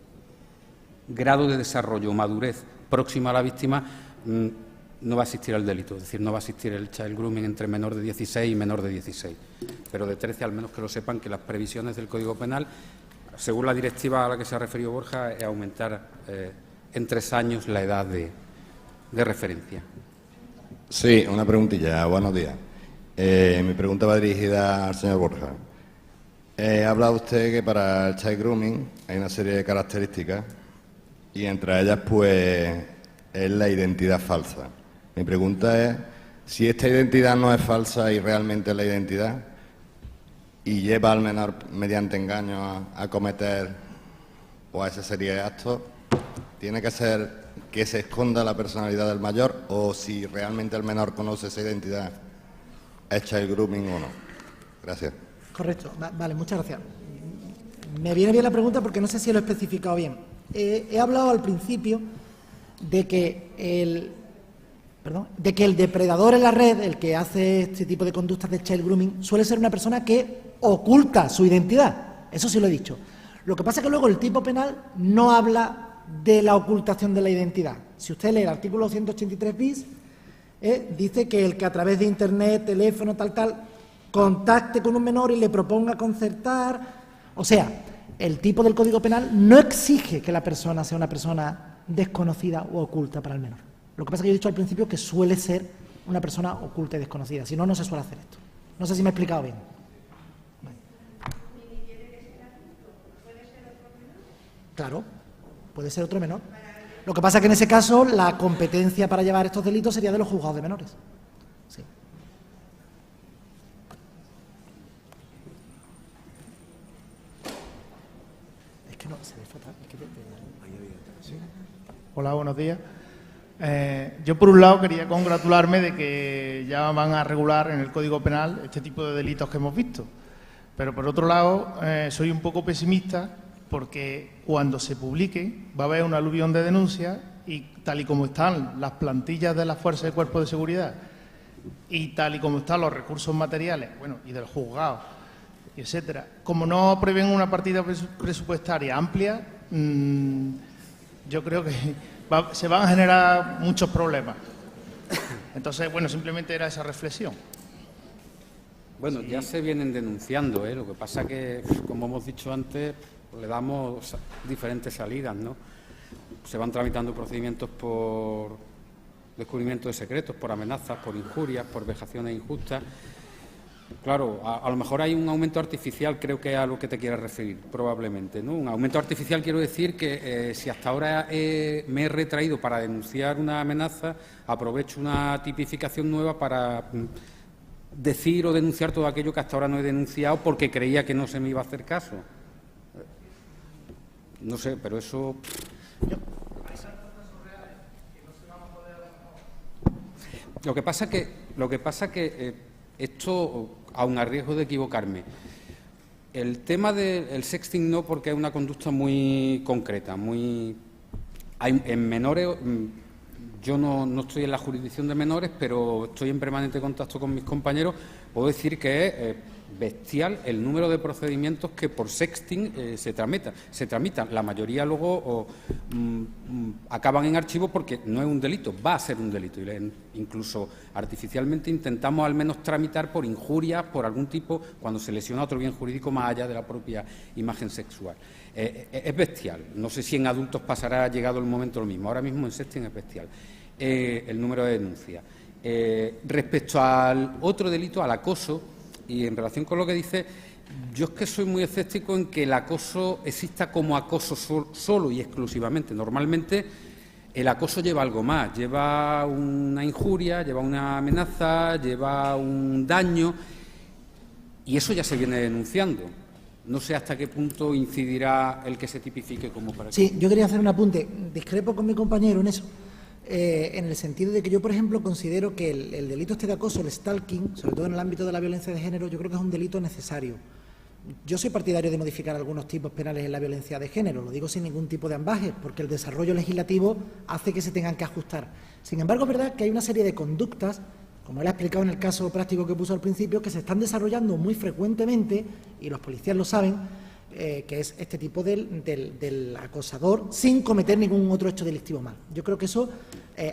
grado de desarrollo, madurez próxima a la víctima, no va a existir el delito, es decir, no va a existir el child grooming entre menor de 16 y menor de 16. Pero de 13, al menos que lo sepan, que las previsiones del Código Penal, según la directiva a la que se ha referido Borja, es aumentar en 3 años la edad de referencia. Sí, una preguntilla. Buenos días. Mi pregunta va dirigida al señor Borja. Ha hablado usted que para el child grooming hay una serie de características y entre ellas, pues, es la identidad falsa. Mi pregunta es si esta identidad no es falsa y realmente es la identidad y lleva al menor mediante engaño a cometer o a esa serie de actos, ¿tiene que ser que se esconda la personalidad del mayor o si realmente el menor conoce esa identidad, es child grooming o no? Gracias. Correcto. Vale, muchas gracias. Me viene bien la pregunta porque no sé si lo he especificado bien. He hablado al principio de que el depredador en la red, el que hace este tipo de conductas de child grooming, suele ser una persona que oculta su identidad. Eso sí lo he dicho. Lo que pasa es que luego el tipo penal no habla de la ocultación de la identidad. Si usted lee el artículo 183 bis, dice que el que a través de Internet, teléfono, tal, contacte con un menor y le proponga concertar. O sea, el tipo del Código Penal no exige que la persona sea una persona desconocida o oculta para el menor. Lo que pasa es que yo he dicho al principio que suele ser una persona oculta y desconocida. Si no, no se suele hacer esto. No sé si me he explicado bien. Claro, puede ser otro menor. Lo que pasa es que en ese caso la competencia para llevar estos delitos sería de los juzgados de menores. Sí. Es que no, se ve fatal. Es que sí. Hola, buenos días. Yo, por un lado, quería congratularme de que ya van a regular en el Código Penal este tipo de delitos que hemos visto. Pero, por otro lado, soy un poco pesimista porque cuando se publique va a haber un aluvión de denuncias y tal y como están las plantillas de las fuerzas de cuerpos de seguridad y tal y como están los recursos materiales, bueno, y del juzgado, etcétera, como no prevén una partida presupuestaria amplia, yo creo que se van a generar muchos problemas. Entonces, bueno, simplemente era esa reflexión. Bueno, ya se vienen denunciando, lo que pasa que, como hemos dicho antes, le damos diferentes salidas, ¿no? Se van tramitando procedimientos por descubrimiento de secretos, por amenazas, por injurias, por vejaciones injustas. Claro, a lo mejor hay un aumento artificial, creo que es a lo que te quieres referir, probablemente, ¿no? Un aumento artificial, quiero decir que si hasta ahora me he retraído para denunciar una amenaza, aprovecho una tipificación nueva para decir o denunciar todo aquello que hasta ahora no he denunciado porque creía que no se me iba a hacer caso. No sé, pero eso... Lo que pasa que esto, aun a riesgo de equivocarme, el tema del sexting no, porque es una conducta muy concreta, en menores. Yo no estoy en la jurisdicción de menores, pero estoy en permanente contacto con mis compañeros. Puedo decir que es bestial el número de procedimientos que por sexting se tramitan. La mayoría luego acaban en archivo porque no es un delito, va a ser un delito. Y incluso artificialmente intentamos al menos tramitar por injurias, por algún tipo, cuando se lesiona otro bien jurídico más allá de la propia imagen sexual. Es bestial. No sé si en adultos pasará, llegado el momento, lo mismo. Ahora mismo en sexting es bestial el número de denuncias. Respecto al otro delito, al acoso, y en relación con lo que dice, yo es que soy muy escéptico en que el acoso exista como acoso solo y exclusivamente. Normalmente el acoso lleva algo más, lleva una injuria, lleva una amenaza, lleva un daño, y eso ya se viene denunciando. No sé hasta qué punto incidirá el que se tipifique como para... Sí, yo quería hacer un apunte. Discrepo con mi compañero en eso, en el sentido de que yo, por ejemplo, considero que el delito de acoso, el stalking, sobre todo en el ámbito de la violencia de género, yo creo que es un delito necesario. Yo soy partidario de modificar algunos tipos penales en la violencia de género, lo digo sin ningún tipo de ambaje, porque el desarrollo legislativo hace que se tengan que ajustar. Sin embargo, es verdad que hay una serie de conductas, como él ha explicado en el caso práctico que puso al principio, que se están desarrollando muy frecuentemente, y los policías lo saben, que es este tipo del acosador sin cometer ningún otro hecho delictivo mal. Yo creo que eso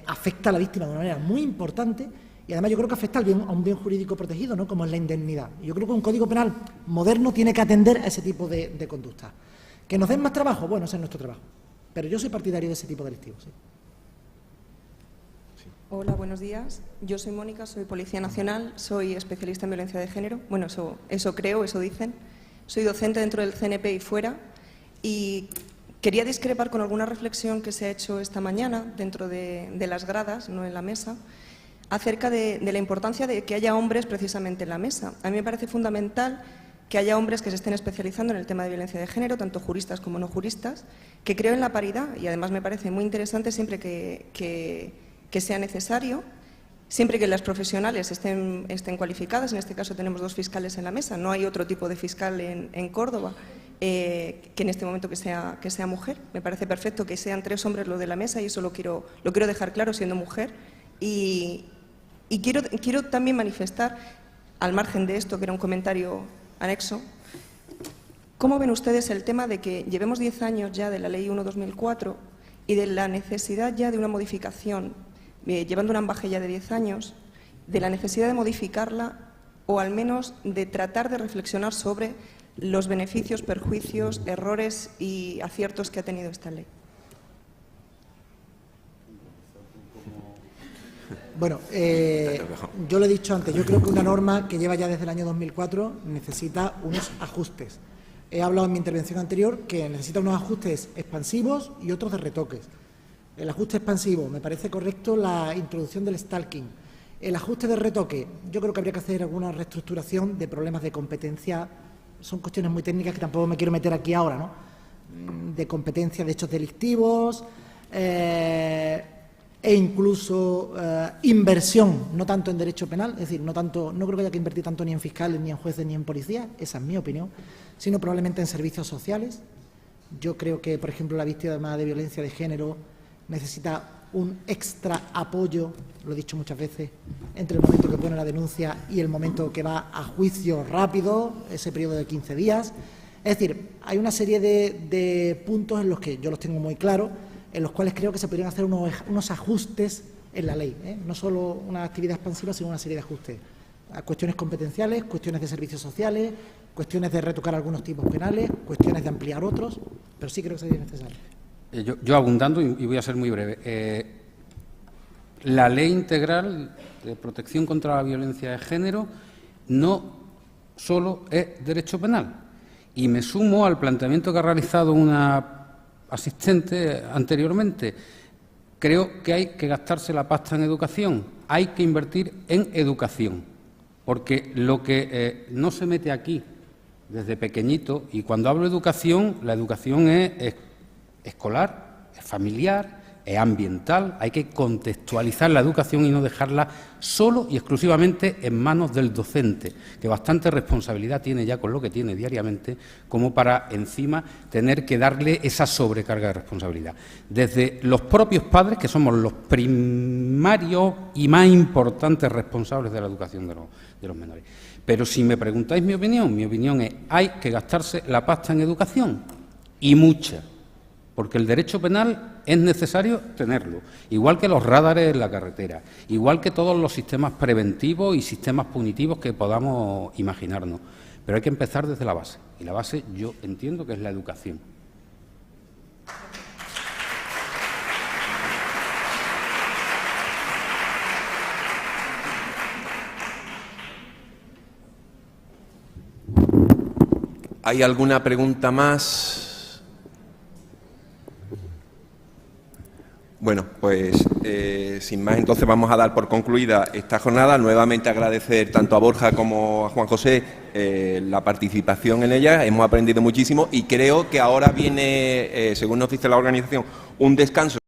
afecta a la víctima de una manera muy importante y además yo creo que afecta a un bien jurídico protegido, ¿no?, como es la indemnidad. Yo creo que un código penal moderno tiene que atender a ese tipo de conductas. ¿Que nos den más trabajo? Bueno, ese es nuestro trabajo. Pero yo soy partidario de ese tipo delictivo, sí. Hola, buenos días. Yo soy Mónica, soy Policía Nacional, soy especialista en violencia de género. Bueno, eso creo, eso dicen. Soy docente dentro del CNP y fuera. Y quería discrepar con alguna reflexión que se ha hecho esta mañana dentro de las gradas, no en la mesa, acerca de la importancia de que haya hombres precisamente en la mesa. A mí me parece fundamental que haya hombres que se estén especializando en el tema de violencia de género, tanto juristas como no juristas, que creo en la paridad y además me parece muy interesante siempre que sea necesario, siempre que las profesionales estén cualificadas. En este caso tenemos 2 fiscales en la mesa, no hay otro tipo de fiscal en Córdoba que en este momento que sea mujer. Me parece perfecto que sean 3 hombres lo de la mesa y eso lo quiero dejar claro siendo mujer. Y quiero también manifestar, al margen de esto, que era un comentario anexo, ¿Cómo ven ustedes el tema de que llevemos 10 años ya de la Ley 1/2004 y de la necesidad ya de una modificación, llevando un ambaje ya de 10 años, de la necesidad de modificarla o al menos de tratar de reflexionar sobre los beneficios, perjuicios, errores y aciertos que ha tenido esta ley? Bueno, yo lo he dicho antes, yo creo que una norma que lleva ya desde el año 2004 necesita unos ajustes. He hablado en mi intervención anterior que necesita unos ajustes expansivos y otros de retoques. El ajuste expansivo, me parece correcto la introducción del stalking. El ajuste de retoque, yo creo que habría que hacer alguna reestructuración de problemas de competencia. Son cuestiones muy técnicas que tampoco me quiero meter aquí ahora, ¿no? De competencia de hechos delictivos e incluso inversión, no tanto en derecho penal, es decir, no creo que haya que invertir tanto ni en fiscales, ni en jueces, ni en policías, esa es mi opinión, sino probablemente en servicios sociales. Yo creo que, por ejemplo, la víctima de violencia de género necesita un extra apoyo, lo he dicho muchas veces, entre el momento que pone la denuncia y el momento que va a juicio rápido, ese periodo de 15 días. Es decir, hay una serie de puntos en los que yo los tengo muy claros, en los cuales creo que se podrían hacer unos ajustes en la ley, no solo una actividad expansiva, sino una serie de ajustes a cuestiones competenciales, cuestiones de servicios sociales, cuestiones de retocar algunos tipos penales, cuestiones de ampliar otros, pero sí creo que sería necesario. Yo abundando, y voy a ser muy breve, la Ley Integral de Protección contra la Violencia de Género no solo es derecho penal, y me sumo al planteamiento que ha realizado una asistente anteriormente. Creo que hay que gastarse la pasta en educación, hay que invertir en educación, porque lo que no se mete aquí desde pequeñito, y cuando hablo de educación, la educación es escolar, es familiar, es ambiental, hay que contextualizar la educación y no dejarla solo y exclusivamente en manos del docente, que bastante responsabilidad tiene ya con lo que tiene diariamente, como para encima tener que darle esa sobrecarga de responsabilidad. Desde los propios padres, que somos los primarios y más importantes responsables de la educación de los menores. Pero si me preguntáis mi opinión es: hay que gastarse la pasta en educación, y mucha, porque el derecho penal es necesario tenerlo, igual que los radares en la carretera, igual que todos los sistemas preventivos y sistemas punitivos que podamos imaginarnos. Pero hay que empezar desde la base, y la base yo entiendo que es la educación. ¿Hay alguna pregunta más? Bueno, pues sin más, entonces vamos a dar por concluida esta jornada. Nuevamente agradecer tanto a Borja como a Juan José la participación en ella. Hemos aprendido muchísimo y creo que ahora viene, según nos dice la organización, un descanso.